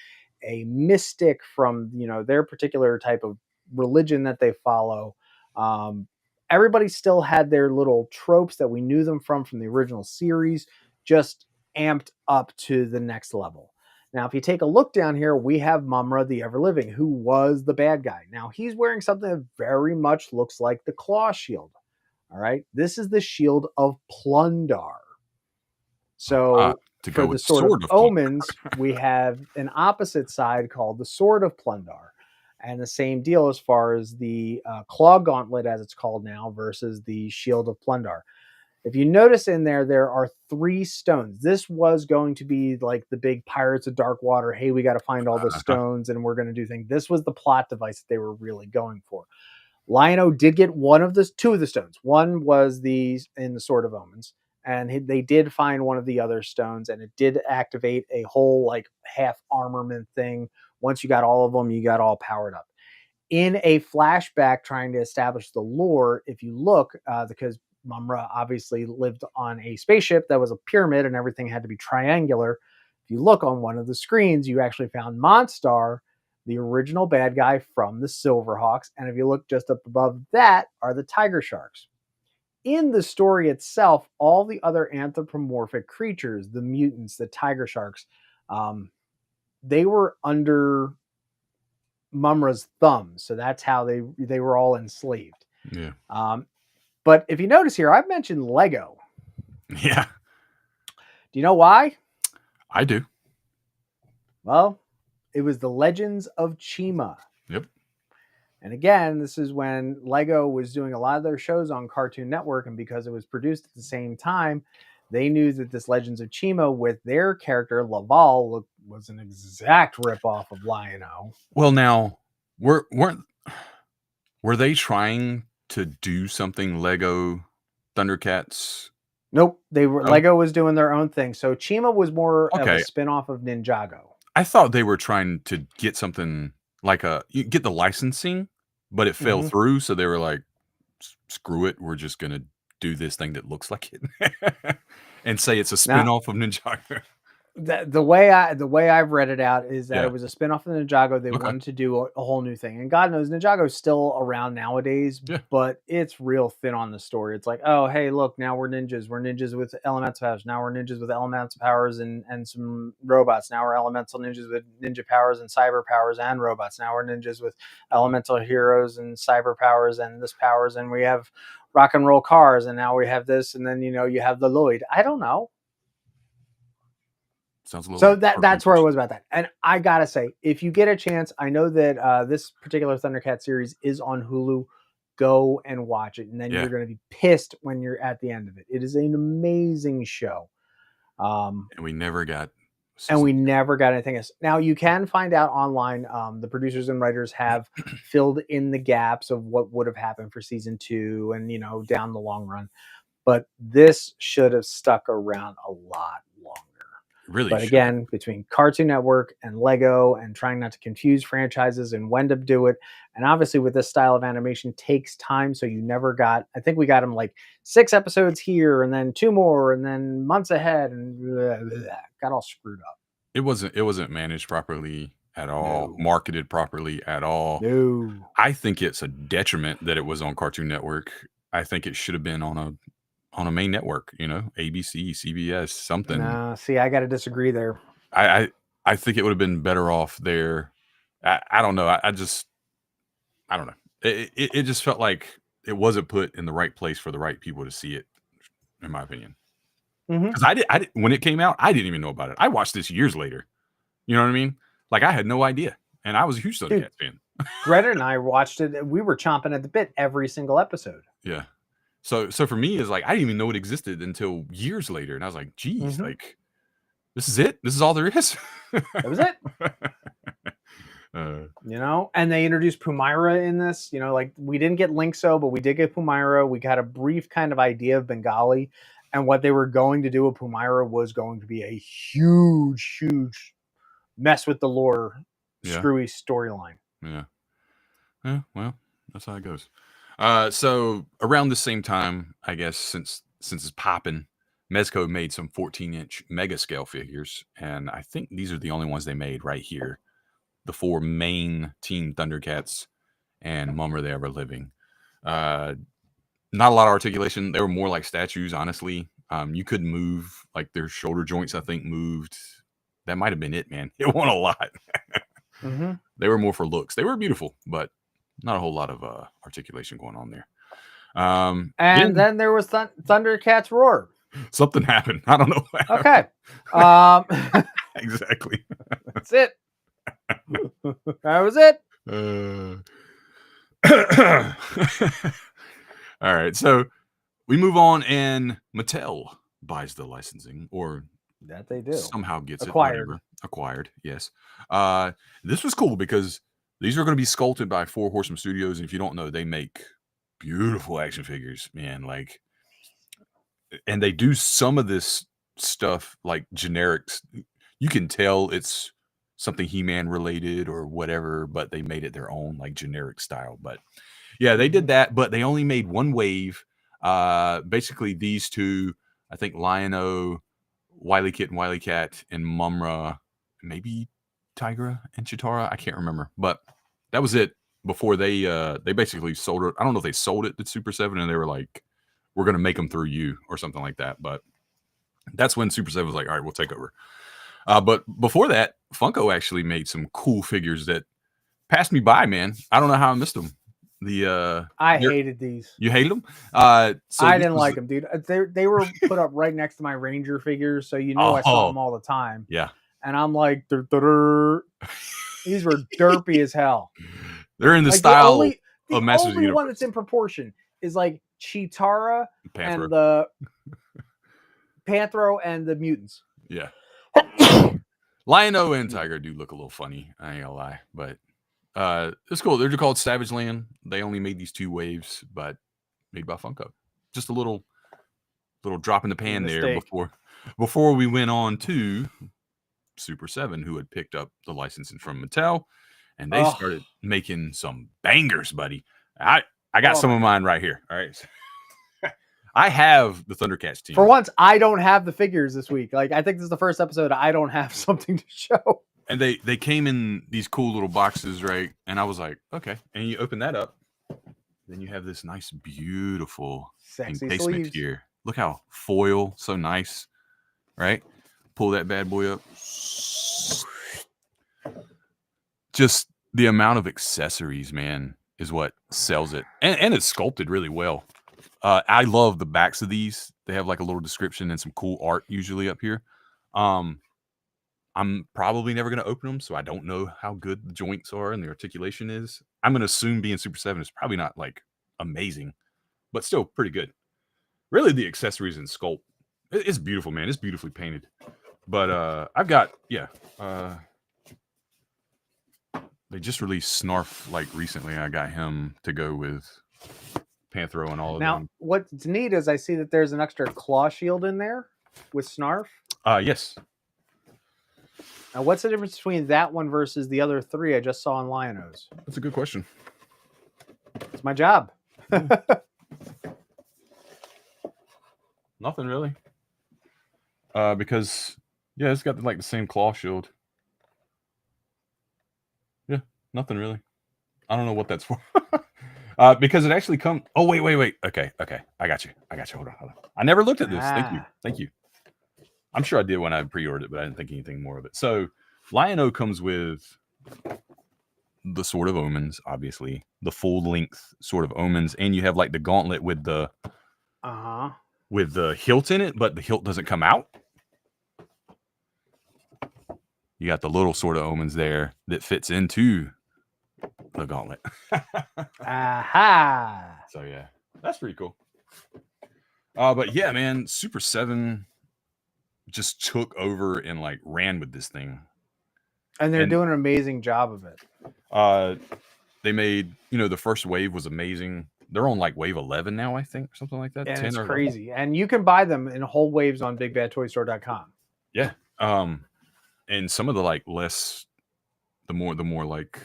Speaker 2: a mystic from their particular type of religion that they follow. Everybody still had their little tropes that we knew them from the original series, just amped up to the next level. Now, if you take a look down here, we have Mumra the Ever-Living, who was the bad guy. Now, he's wearing something that very much looks like the Claw Shield. All right? This is the Shield of Plundar. So, for the Sword of Omens, we have an opposite side called the Sword of Plundar. And the same deal as far as the Claw Gauntlet, as it's called now, versus the Shield of Plundar. If you notice in there are 3 stones. This was going to be like the big Pirates of Dark Water. Hey, we got to find all the stones and we're going to do things. This was the plot device that they were really going for. Lion-O did get 2 of the stones. One was in the Sword of Omens, and they did find one of the other stones, and it did activate a whole like half armament thing. Once you got all of them, you got all powered up. In a flashback trying to establish the lore, if you look, because Mumra obviously lived on a spaceship that was a pyramid and everything had to be triangular. If you look on one of the screens, you actually found Monstar, the original bad guy from the Silverhawks. And if you look just up above that are the Tiger Sharks. In the story itself, all the other anthropomorphic creatures, the mutants, the Tiger Sharks, they were under Mumra's thumb. So that's how they were all enslaved.
Speaker 1: Yeah.
Speaker 2: But if you notice here, I've mentioned Lego.
Speaker 1: Yeah.
Speaker 2: Do you know why?
Speaker 1: I do.
Speaker 2: Well, it was the Legends of Chima.
Speaker 1: Yep.
Speaker 2: And again, this is when Lego was doing a lot of their shows on Cartoon Network, and because it was produced at the same time, they knew that this Legends of Chima with their character Laval was an exact ripoff of Lion-O.
Speaker 1: Well, now were they trying to do something Lego Thundercats?
Speaker 2: Nope, Lego was doing their own thing. So Chima was more of a spin-off of Ninjago.
Speaker 1: I thought they were trying to get something like you get the licensing, but it fell through, so they were like, "Screw it, we're just gonna do this thing that looks like it." and say it's a
Speaker 2: Now,
Speaker 1: spinoff of Ninjago.
Speaker 2: the way I've read it out is that
Speaker 1: Yeah.
Speaker 2: it was a spinoff of Ninjago. They
Speaker 1: Okay.
Speaker 2: wanted to do a whole new thing, and God knows Ninjago's still around nowadays,
Speaker 1: Yeah.
Speaker 2: but it's real thin on the story. It's like, oh hey, look, now we're ninjas. We're ninjas with elemental powers. Now we're ninjas with elemental powers and some robots. Now we're elemental ninjas with ninja powers and cyber powers and robots. Now we're ninjas with elemental heroes and cyber powers and this powers, and we have rock and roll cars, and now we have this, and then you have the Lloyd. I don't know.
Speaker 1: Sounds a little.
Speaker 2: So
Speaker 1: like
Speaker 2: that's where I was about that. And I gotta say, if you get a chance, I know that this particular Thundercat series is on Hulu. Go and watch it, and then
Speaker 1: Yeah.
Speaker 2: you're going to be pissed when you're at the end of it. It is an amazing show.
Speaker 1: And we never got.
Speaker 2: never got anything else. Now you can find out online. The producers and writers have filled in the gaps of what would have happened for season 2, and down the long run. But this should have stuck around a lot longer.
Speaker 1: Really,
Speaker 2: but again, between Cartoon Network and Lego and trying not to confuse franchises and when to do it, and obviously with this style of animation takes time, so you never got. I think we got them like 6 episodes here, and then 2 more, and then months ahead, and got all screwed up.
Speaker 1: It wasn't managed properly at all, marketed properly at all.
Speaker 2: No,
Speaker 1: I think it's a detriment that it was on Cartoon Network. I think it should have been on a main network, ABC, CBS, something.
Speaker 2: No, see, I got to disagree there.
Speaker 1: I think it would have been better off there. I don't know. I don't know. It just felt like it wasn't put in the right place for the right people to see it, in my opinion. Because I did when it came out, I didn't even know about it. I watched this years later. You know what I mean? Like I had no idea, and I was a huge Thundercats fan.
Speaker 2: Greta and I watched it. We were chomping at the bit every single episode.
Speaker 1: Yeah. So for me, it's like I didn't even know it existed until years later, and I was like, "Geez, like this is it. This is all there is."
Speaker 2: That was it. And they introduced Pumira in this. Like we didn't get Linkso, but we did get Pumira. We got a brief kind of idea of Bengali, and what they were going to do with Pumira was going to be a huge mess with the lore, screwy storyline.
Speaker 1: Yeah. Well, that's how it goes. So around the same time, I guess since it's popping, Mezco made some 14-inch mega scale figures, and I think these are the only ones they made right here. The 4 main Team Thundercats and Mumra the Ever Living. Not a lot of articulation. They were more like statues, honestly. You couldn't move, like their shoulder joints, I think, moved. That might have been it, man. It wasn't a lot. They were more for looks. They were beautiful, but not a whole lot of articulation going on there.
Speaker 2: And then there was Thundercats Roar.
Speaker 1: Something happened. I don't know.
Speaker 2: Okay.
Speaker 1: Exactly.
Speaker 2: That's it. That was it.
Speaker 1: All right. So we move on, and Mattel buys the licensing, or
Speaker 2: that they do.
Speaker 1: Somehow gets
Speaker 2: acquired.
Speaker 1: Acquired. Yes. This was cool because these are going to be sculpted by 4 Horsemen Studios, and if you don't know, they make beautiful action figures, man. Like, and they do some of this stuff like generics. You can tell it's something He-Man related or whatever, but they made it their own, like generic style. But yeah, they did that, but they only made 1 wave. Basically, these 2, I think Lion-O, Wily Kit and Wily Cat, and Mumra, maybe Tigra and Chitara. I can't remember, but that was it. Before they basically sold it. I don't know if they sold it to Super 7 and they were like, "We're going to make them through you" or something like that. But that's when Super 7 was like, "All right, we'll take over." But before that, Funko actually made some cool figures that passed me by, man. I don't know how I missed them.
Speaker 2: I hated these.
Speaker 1: You hated them?
Speaker 2: So I didn't like them, dude. They were put up right next to my Ranger figures, so I saw them all the time.
Speaker 1: Yeah.
Speaker 2: And I'm like, these were derpy as hell.
Speaker 1: They're in the style
Speaker 2: of Masters of the Universe. The only one that's in proportion is like Chitara and the Panthro and the mutants.
Speaker 1: Yeah. Lion-O and Tiger do look a little funny. I ain't gonna lie, but it's cool. They're called Savage Land. They only made these 2 waves, but made by Funko. Just a little drop in the pan there before we went on to Super 7, who had picked up the licensing from Mattel, and they started making some bangers, buddy. I got some of mine right here. All right. I have the Thundercats team.
Speaker 2: For once, I don't have the figures this week. Like, I think this is the first episode I don't have something to show.
Speaker 1: And they came in these cool little boxes, right? And I was like, okay. And you open that up, then you have this nice, beautiful
Speaker 2: Sexy
Speaker 1: encasement
Speaker 2: sleeves.
Speaker 1: here. Look how foil, so nice, right? Pull that bad boy up. Just the amount of accessories, man, is what sells it. And it's sculpted really well. I love the backs of these. They have like a little description and some cool art usually up here. I'm probably never going to open them, so I don't know how good the joints are and the articulation is. I'm going to assume being Super 7 is probably not like amazing, but still pretty good. Really, the accessories and sculpt, it's beautiful, man. It's beautifully painted. But I've got, they just released Snarf like recently. I got him to go with Panthro and all of them.
Speaker 2: Now, what's neat is I see that there's an extra claw shield in there with Snarf.
Speaker 1: Yes.
Speaker 2: Now, what's the difference between that one versus the other three I just saw in Lionos?
Speaker 1: That's a good question.
Speaker 2: It's my job.
Speaker 1: Nothing really. Because, yeah, it's got like the same claw shield. Yeah, nothing really. I don't know what that's for. Because it actually comes. Oh, wait. Okay. I got you. Hold on. I never looked at this. Thank you. I'm sure I did when I pre-ordered it, but I didn't think anything more of it. So, Lion-O comes with the Sword of Omens, obviously, the full-length Sword of Omens, and you have like the gauntlet with the hilt in it, but the hilt doesn't come out. You got the little Sword of Omens there that fits into the gauntlet.
Speaker 2: Aha!
Speaker 1: So yeah, that's pretty cool. But yeah, man, Super 7 just took over and like ran with this thing.
Speaker 2: And they're doing an amazing job of it.
Speaker 1: They made, the first wave was amazing. They're on like wave 11 now, I think, or something like that.
Speaker 2: And it's crazy. And you can buy them in whole waves on bigbadtoystore.com.
Speaker 1: Yeah. And some of the like less, the more like,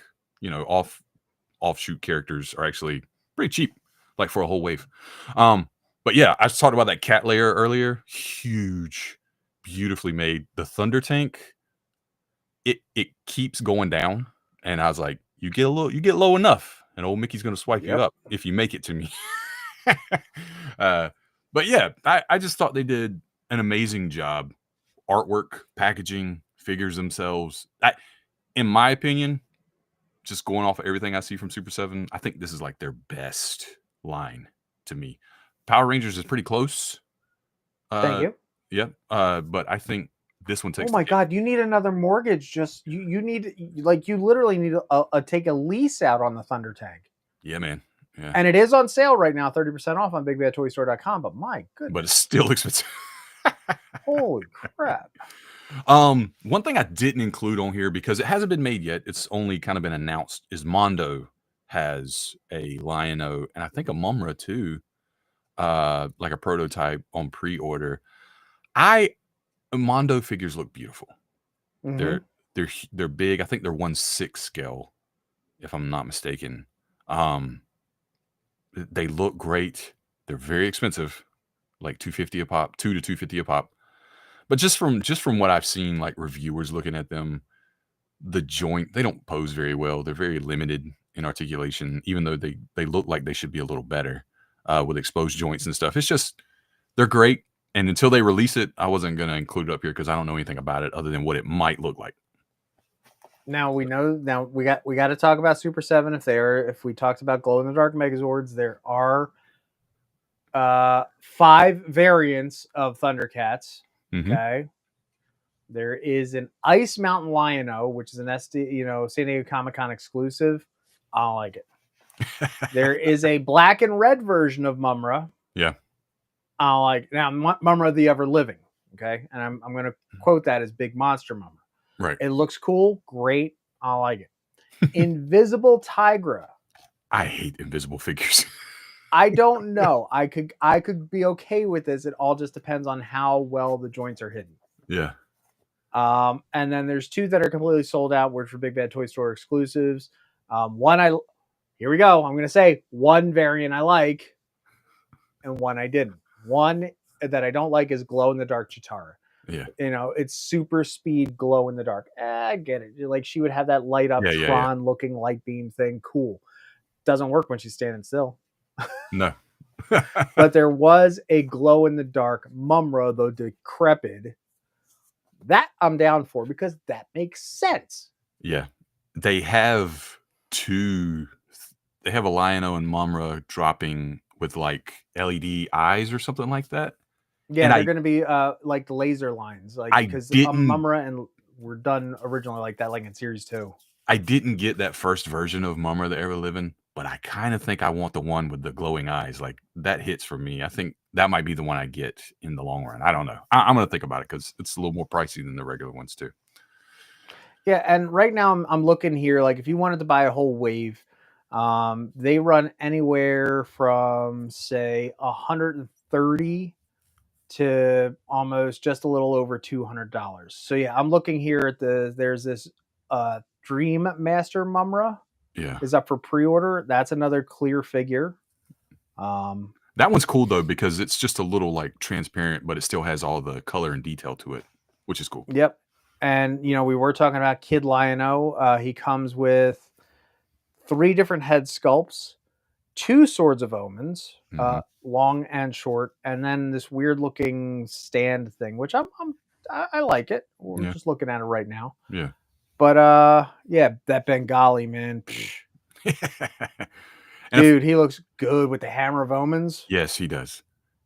Speaker 1: offshoot characters are actually pretty cheap, like for a whole wave. But yeah, I talked about that cat layer earlier. Huge, beautifully made. The Thunder Tank, it keeps going down, and I was like, you get low enough, and old Mickey's gonna swipe you up if you make it to me. But yeah, I just thought they did an amazing job. Artwork, packaging, figures themselves. In my opinion, just going off of everything I see from Super 7, I think this is like their best line to me. Power Rangers is pretty close.
Speaker 2: Thank you.
Speaker 1: Yep. But I think this one takes.
Speaker 2: Oh my God, you need another mortgage. Just you need, like, you literally need to take a lease out on the Thunder Tank.
Speaker 1: Yeah, man. Yeah.
Speaker 2: And it is on sale right now, 30% off on bigbadtoystore.com. But my goodness,
Speaker 1: but it's still expensive.
Speaker 2: Holy crap.
Speaker 1: One thing I didn't include on here because it hasn't been made yet, it's only kind of been announced, is Mondo has a Lion-O and I think a Mumra too, like a prototype on pre-order. Mondo figures look beautiful. Mm-hmm. They're big. I think they're 1/6 scale, if I'm not mistaken. They look great. They're very expensive, like $250 a pop, $2 to $250 a pop. But just from what I've seen, like reviewers looking at them, the joint, they don't pose very well. They're very limited in articulation, even though they look like they should be a little better with exposed joints and stuff. It's just, they're great. And until they release it, I wasn't going to include it up here because I don't know anything about it other than what it might look like.
Speaker 2: Now we know. Now we got to talk about Super 7. If we talked about Glow in the Dark Megazords, there are 5 variants of Thundercats.
Speaker 1: Mm-hmm.
Speaker 2: Okay. There is an Ice Mountain Lion-O, which is an San Diego Comic-Con exclusive. I don't like it. There is a black and red version of Mumra.
Speaker 1: Yeah.
Speaker 2: I don't like it. Now Mumra the Ever Living. Okay. And I'm going to quote that as Big Monster Mumra.
Speaker 1: Right.
Speaker 2: It looks cool. Great. I don't like it. Invisible Tigra.
Speaker 1: I hate invisible figures.
Speaker 2: I don't know. I could be okay with this. It all just depends on how well the joints are hidden.
Speaker 1: Yeah.
Speaker 2: And then there's 2 that are completely sold out, which are Big Bad Toy Store exclusives. Here we go. I'm going to say one variant I like and one I didn't. One that I don't like is glow in the dark Chitara.
Speaker 1: Yeah.
Speaker 2: It's super speed glow in the dark. I get it. Like she would have that light up
Speaker 1: Yeah.
Speaker 2: Tron looking light beam thing. Cool. Doesn't work when she's standing still.
Speaker 1: No.
Speaker 2: But there was a glow in the dark Mumra, though decrepit. That I'm down for because that makes sense.
Speaker 1: Yeah. They have two. They have a Lion-O and Mumra dropping with like LED eyes or something like that.
Speaker 2: Yeah,
Speaker 1: And
Speaker 2: they're going to be like the laser lines, like
Speaker 1: I
Speaker 2: because
Speaker 1: didn't
Speaker 2: Mumra and were done originally like that, like in series 2.
Speaker 1: I didn't get that first version of Mumra the Ever Living, but I kind of think I want the one with the glowing eyes. Like that hits for me. I think that might be the one I get in the long run. I don't know. I'm going to think about it because it's a little more pricey than the regular ones too.
Speaker 2: Yeah, and right now I'm looking here. Like if you wanted to buy a whole wave, they run anywhere from say 130 to almost just a little over $200. So yeah, I'm looking here at there's this Dream Master Mumra
Speaker 1: Yeah.
Speaker 2: is up for pre-order. That's another clear figure.
Speaker 1: That one's cool though because it's just a little like transparent, but it still has all the color and detail to it, which is cool.
Speaker 2: Yep. And we were talking about Kid Lion-O. He comes with 3 different head sculpts, 2 Swords of Omens, long and short, and then this weird looking stand thing, which I like it. We're just looking at it right now.
Speaker 1: Yeah.
Speaker 2: But yeah, that Bengali man, dude, he looks good with the Hammer of Omens.
Speaker 1: Yes, he does.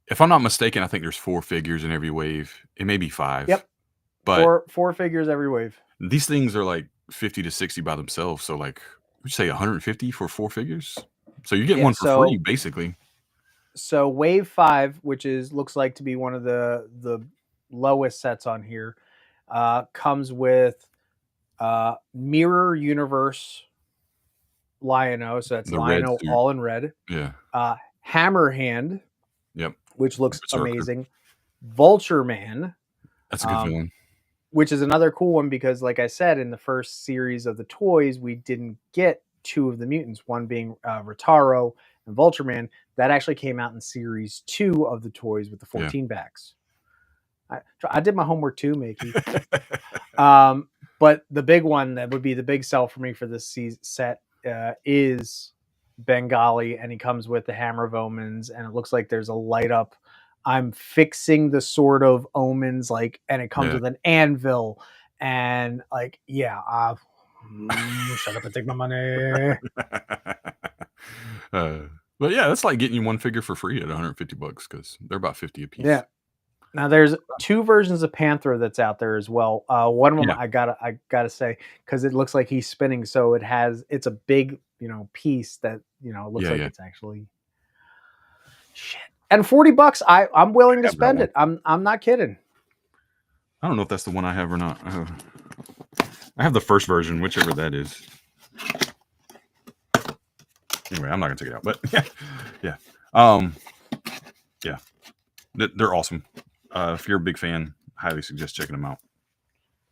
Speaker 1: If I'm not mistaken, I think there's 4 figures in every wave. It may be 5.
Speaker 2: Yep.
Speaker 1: But
Speaker 2: four figures every wave.
Speaker 1: These things are like 50 to 60 by themselves. So like, would you say 150 for 4 figures? So you get one for free, basically.
Speaker 2: So wave 5, which looks like to be one of the lowest sets on here, comes with Mirror Universe Lion-O. So that's Lion-O all in red.
Speaker 1: Yeah.
Speaker 2: Hammer Hand.
Speaker 1: Yep.
Speaker 2: Which looks amazing. Vulture Man.
Speaker 1: That's a good villain.
Speaker 2: Which is another cool one because, like I said, in the first series of the toys, we didn't get 2 of the mutants, one being Rotaro and Vulture Man. That actually came out in series 2 of the toys with the 14 backs. I did my homework too, Mickey. But the big one that would be the big sell for me for this set is Bengali, and he comes with the Hammer of Omens, and it looks like there's a light up. I'm fixing the Sword of Omens, like, and it comes with an anvil, and like, shut up and take my money.
Speaker 1: But yeah, that's like getting you one figure for free at $150 because they're about 50 a piece.
Speaker 2: Yeah. Now there's 2 versions of Panther that's out there as well. One of them I gotta say, because it looks like he's spinning, so it's a big piece that looks like it's actually shit. And $40, I'm willing to spend it. I'm not kidding.
Speaker 1: I don't know if that's the one I have or not. I have the first version, whichever that is. Anyway, I'm not gonna take it out, but yeah, they're awesome. If you're a big fan, highly suggest checking them out.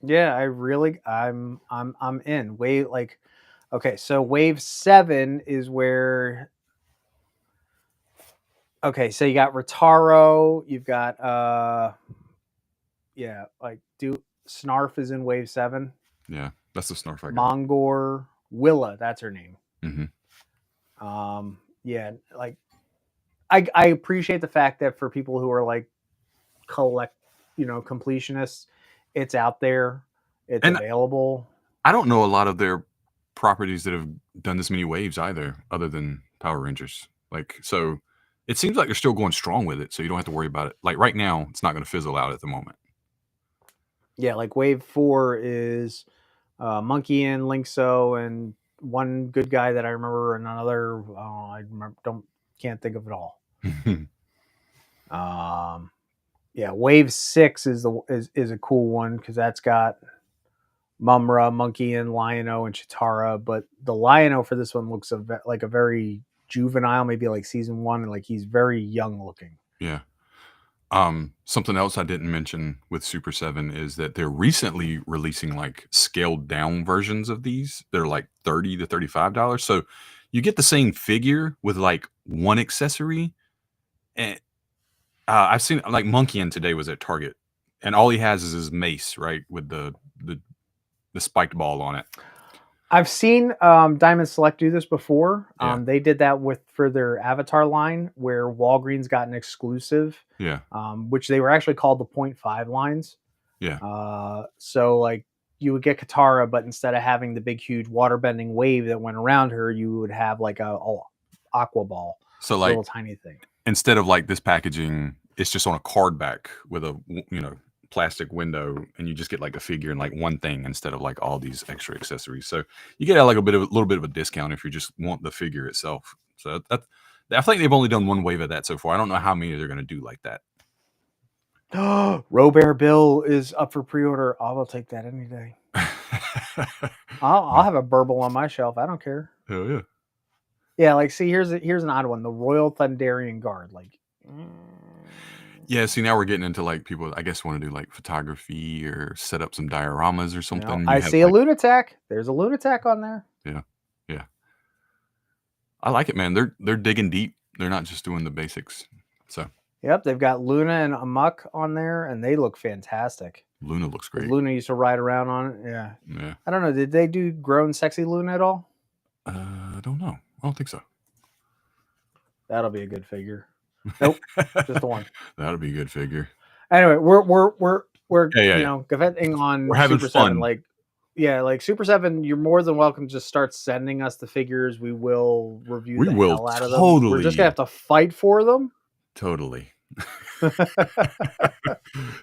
Speaker 2: Yeah, I'm in. Okay, so wave 7 is where. Okay, so you got Rotaro, you've got Snarf is in wave 7.
Speaker 1: Yeah, that's the Snarf I got.
Speaker 2: Mongor, Willa, that's her name. Yeah, like I appreciate the fact that for people who are like completionists, it's out there, it's available.
Speaker 1: I don't know a lot of their properties that have done this many waves either, other than Power Rangers. Like, so it seems like they're still going strong with it, so you don't have to worry about it. Like right now, it's not going to fizzle out at the moment.
Speaker 2: Yeah, like wave 4 is Monkey and Linkso and one good guy that I remember, and another can't think of it all. Yeah, wave 6 is a cool one because that's got Mumra, Monkey, and Lion-O and Chitara. But the Lion-O for this one looks like a very juvenile, maybe like season 1, and like he's very young looking.
Speaker 1: Yeah. Something else I didn't mention with Super 7 is that they're recently releasing like scaled down versions of these. They're like $30 to $35. So you get the same figure with like one accessory, and I've seen like Monkey today was at Target, and all he has is his mace, right, with the spiked ball on it.
Speaker 2: I've seen Diamond Select do this before.
Speaker 1: Yeah.
Speaker 2: They did that for their Avatar line, where Walgreens got an exclusive,
Speaker 1: Yeah.
Speaker 2: which they were actually called the 0.5 lines.
Speaker 1: Yeah.
Speaker 2: So like you would get Katara, but instead of having the big huge water bending wave that went around her, you would have like a aqua ball,
Speaker 1: So like
Speaker 2: little tiny thing.
Speaker 1: instead of like this packaging, it's just on a card back with a plastic window, and you just get like a figure and like one thing instead of like all these extra accessories. So you get like a little bit of a discount if you just want the figure itself. So I think they've only done one wave of that so far. I don't know how many they're going to do like that.
Speaker 2: Robert Bill is up for pre-order. I will take that any day. I'll have a burble on my shelf. I don't care.
Speaker 1: Hell yeah.
Speaker 2: Yeah, like see, here's an odd one: the Royal Thunderian Guard. Like,
Speaker 1: yeah. See, now we're getting into like people, I guess, want to do like photography or set up some dioramas or something.
Speaker 2: I see a Lunatak. There's a Lunatak on there.
Speaker 1: Yeah, yeah. I like it, man. They're digging deep. They're not just doing the basics. So.
Speaker 2: Yep, they've got Luna and Amok on there, and they look fantastic.
Speaker 1: Luna looks great.
Speaker 2: Luna used to ride around on it. Yeah.
Speaker 1: Yeah.
Speaker 2: I don't know. Did they do grown sexy Luna at all?
Speaker 1: I don't know. I don't think so.
Speaker 2: That'll be a good figure. Nope, just the one.
Speaker 1: That'll be a good figure.
Speaker 2: Gevetting on
Speaker 1: we're having
Speaker 2: Super
Speaker 1: fun.
Speaker 2: 7. Like Super 7, you're more than welcome to just start sending us the figures. We will review the hell out of them. We're just gonna have to fight for them.
Speaker 1: Totally.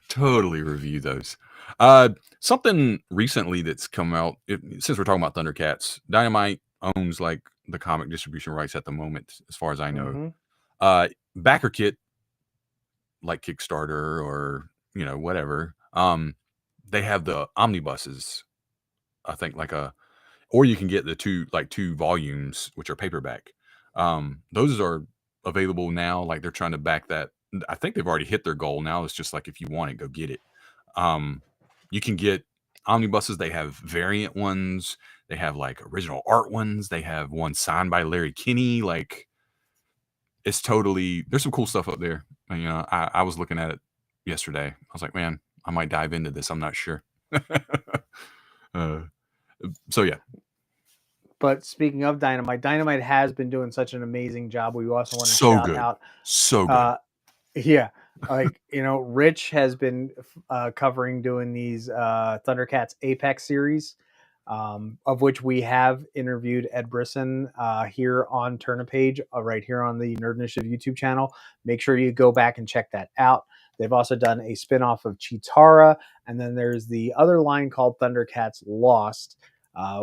Speaker 1: Totally review those. Something recently that's come out, since we're talking about Thundercats, Dynamite owns like the comic distribution rights at the moment, as far as I know. Backer kit, like Kickstarter or whatever. They have the omnibuses, I think, or you can get the two volumes, which are paperback. Those are available now. Like they're trying to back that. I think they've already hit their goal. Now it's just like, if you want it, go get it. You can get omnibuses. They have variant ones. They have like original art ones. They have one signed by Larry Kinney. Like, it's totally, there's some cool stuff up there. And, I was looking at it yesterday. I was like, man, I might dive into this. I'm not sure. So yeah.
Speaker 2: But speaking of Dynamite has been doing such an amazing job. We also want to shout out.
Speaker 1: So good.
Speaker 2: Yeah. Like, Rich has been doing these Thundercats Apex series, of which we have interviewed Ed Brisson here on Turnipage, right here on the Nerd Initiative YouTube channel. Make sure you go back and check that out. They've also done a spinoff of Cheetara, and then there's the other line called Thundercats Lost,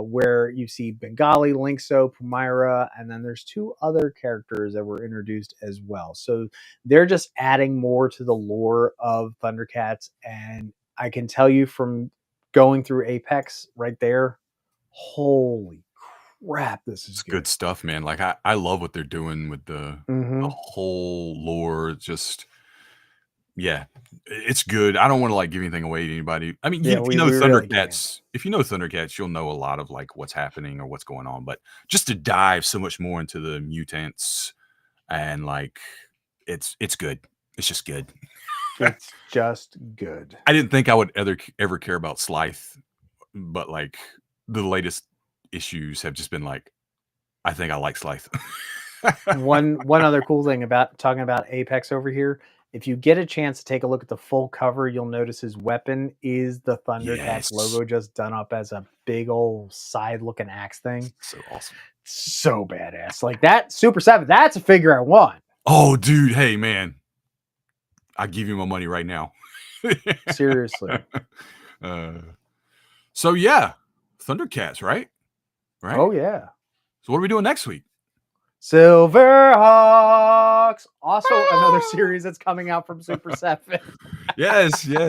Speaker 2: where you see Bengali, Linkso, Pumaira, and then there's two other characters that were introduced as well. So they're just adding more to the lore of Thundercats, and I can tell you from going through Apex right there, holy crap, this is
Speaker 1: good stuff, man. Like I love what they're doing with the whole lore. Just yeah, it's good. I don't want to like give anything away to anybody. I mean, if you know Thundercats, if you know Thundercats, you'll know a lot of like what's happening or what's going on. But just to dive so much more into the mutants, and like it's good. It's just good.
Speaker 2: It's just good.
Speaker 1: I didn't think I would ever care about Slythe, but like the latest issues have just been like, I think I like Slythe.
Speaker 2: one other cool thing about talking about Apex over here, if you get a chance to take a look at the full cover, you'll notice his weapon is the Thundercats logo, just done up as a big old side-looking axe thing.
Speaker 1: So awesome.
Speaker 2: So badass. Like that Super 7, that's a figure I want.
Speaker 1: Oh, dude. Hey, man. I'll give you my money right now.
Speaker 2: Seriously.
Speaker 1: So, yeah. Thundercats, right?
Speaker 2: Oh, yeah.
Speaker 1: So what are we doing next week?
Speaker 2: Silverhawks. Also another series that's coming out from Super 7.
Speaker 1: Yes.
Speaker 2: What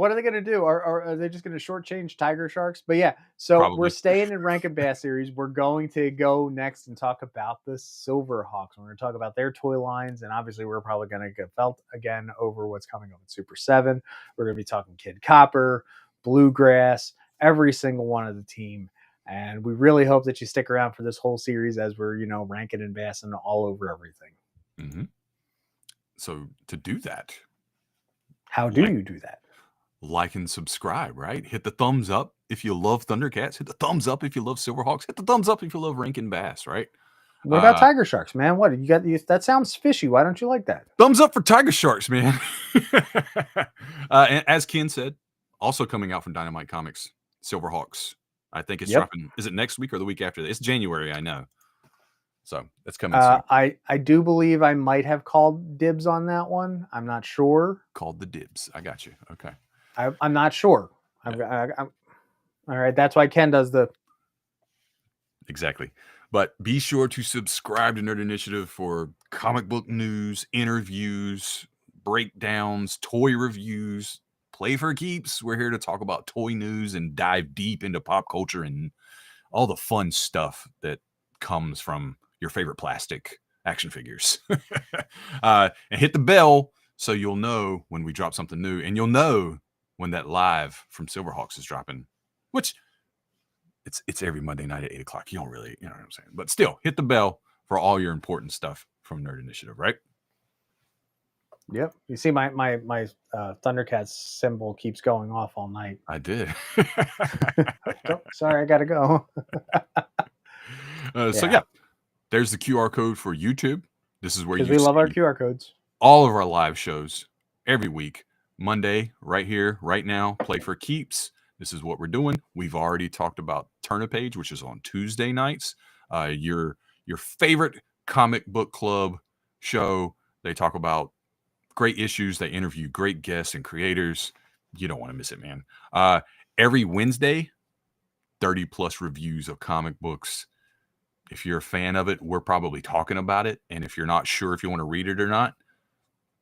Speaker 2: are they going to do? Are they just going to shortchange Tiger Sharks? But yeah, so probably. We're staying in RakinBass series. We're going to go next and talk about the Silverhawks. We're going to talk about their toy lines, and obviously we're probably going to get felt again over what's coming up in Super 7. We're going to be talking Kid Copper, Bluegrass, every single one of the team. And we really hope that you stick around for this whole series as we're, ranking and bassing all over everything.
Speaker 1: Mm-hmm. So to do that,
Speaker 2: How do
Speaker 1: like,
Speaker 2: you do that?
Speaker 1: like and subscribe, right? Hit the thumbs up if you love Thundercats. Hit the thumbs up if you love Silverhawks. Hit the thumbs up if you love RakinBass, right?
Speaker 2: What about tiger sharks, man? What you got? That sounds fishy. Why don't you like that?
Speaker 1: Thumbs up for Tiger Sharks, man. And as Ken said, also coming out from Dynamite Comics, Silverhawks. I think it's dropping. Is it next week or the week after? It's January, I know. So it's coming soon.
Speaker 2: I do believe I might have called dibs on that one. I'm not sure.
Speaker 1: Called the dibs. I got you. Okay.
Speaker 2: I'm not sure.
Speaker 1: Yeah.
Speaker 2: I'm all right. That's why Ken does the.
Speaker 1: Exactly. But be sure to subscribe to Nerd Initiative for comic book news, interviews, breakdowns, toy reviews, play for keeps. We're here to talk about toy news and dive deep into pop culture and all the fun stuff that comes from your favorite plastic action figures. And hit the bell so you'll know when we drop something new, and you'll know when that live from Silverhawks is dropping, which it's every Monday night at 8 o'clock. You don't really, you know what I'm saying? But still, hit the bell for all your important stuff from Nerd Initiative, right?
Speaker 2: Yep. You see, my Thundercats symbol keeps going off all night.
Speaker 1: I did.
Speaker 2: Sorry, I gotta go.
Speaker 1: So yeah, there's the QR code for YouTube. This is where
Speaker 2: we love our QR codes.
Speaker 1: All of our live shows every week. Monday, right here, right now. Play for keeps. This is what we're doing. We've already talked about Turn a Page, which is on Tuesday nights. Your favorite comic book club show. They talk about great issues. They interview great guests and creators. You don't want to miss it, man. Every Wednesday, 30 plus reviews of comic books. If you're a fan of it, we're probably talking about it. And if you're not sure if you want to read it or not,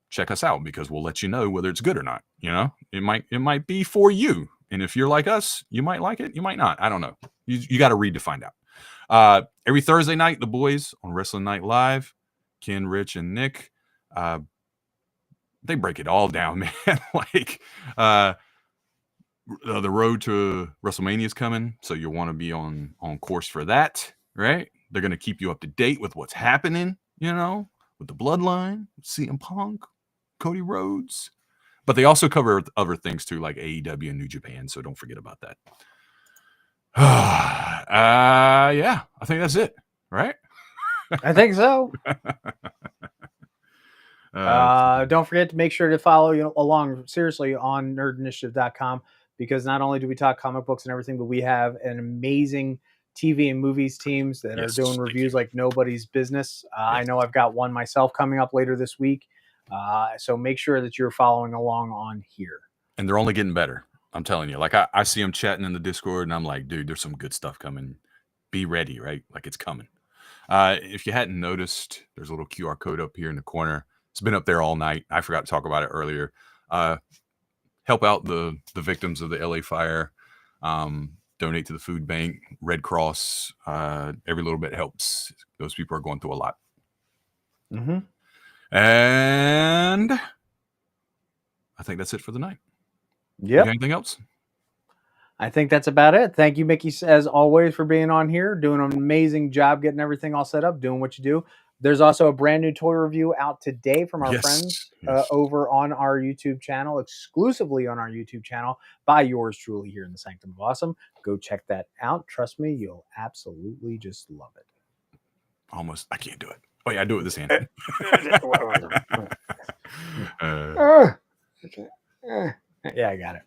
Speaker 1: check us out, because we'll let you know whether it's good or not. You know, it might be for you. And if you're like us, you might like it. You might not. I don't know. You got to read to find out. Every Thursday night, the boys on Wrestling Night Live, Ken, Rich, and Nick, they break it all down, man. Like the road to WrestleMania is coming, so you'll want to be on course for that, right? They're going to keep you up to date with what's happening, you know, with the Bloodline, CM Punk, Cody Rhodes. But they also cover other things too, like AEW and New Japan, so don't forget about that. Yeah, I think that's it, right?
Speaker 2: I think so. Don't forget to make sure to follow along seriously on nerdinitiative.com, because not only do we talk comic books and everything, but we have an amazing TV and movies teams that are doing reviews like nobody's business. I know I've got one myself coming up later this week. So make sure that you're following along on here.
Speaker 1: And they're only getting better. I'm telling you, like I see them chatting in the Discord and I'm like, dude, there's some good stuff coming. Be ready, right? Like it's coming. If you hadn't noticed, there's a little QR code up here in the corner. It's been up there all night. I forgot to talk about it earlier. Help out the victims of the LA fire. Donate to the food bank, Red Cross. Every little bit helps. Those people are going through a lot.
Speaker 2: Mm-hmm.
Speaker 1: And I think that's it for the night.
Speaker 2: Yep.
Speaker 1: Anything else?
Speaker 2: I think that's about it. Thank you, Mickey, as always, for being on here, doing an amazing job getting everything all set up, doing what you do. There's also a brand new toy review out today from our friends over on our YouTube channel, exclusively on our YouTube channel, by yours truly here in the Sanctum of Awesome. Go check that out. Trust me, you'll absolutely just love it.
Speaker 1: Almost. I can't do it. Oh, yeah, I do it with this hand.
Speaker 2: Yeah, I got it.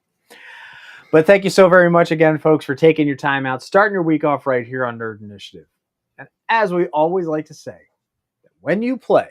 Speaker 2: But thank you so very much again, folks, for taking your time out, starting your week off right here on Nerd Initiative. And as we always like to say, when you play,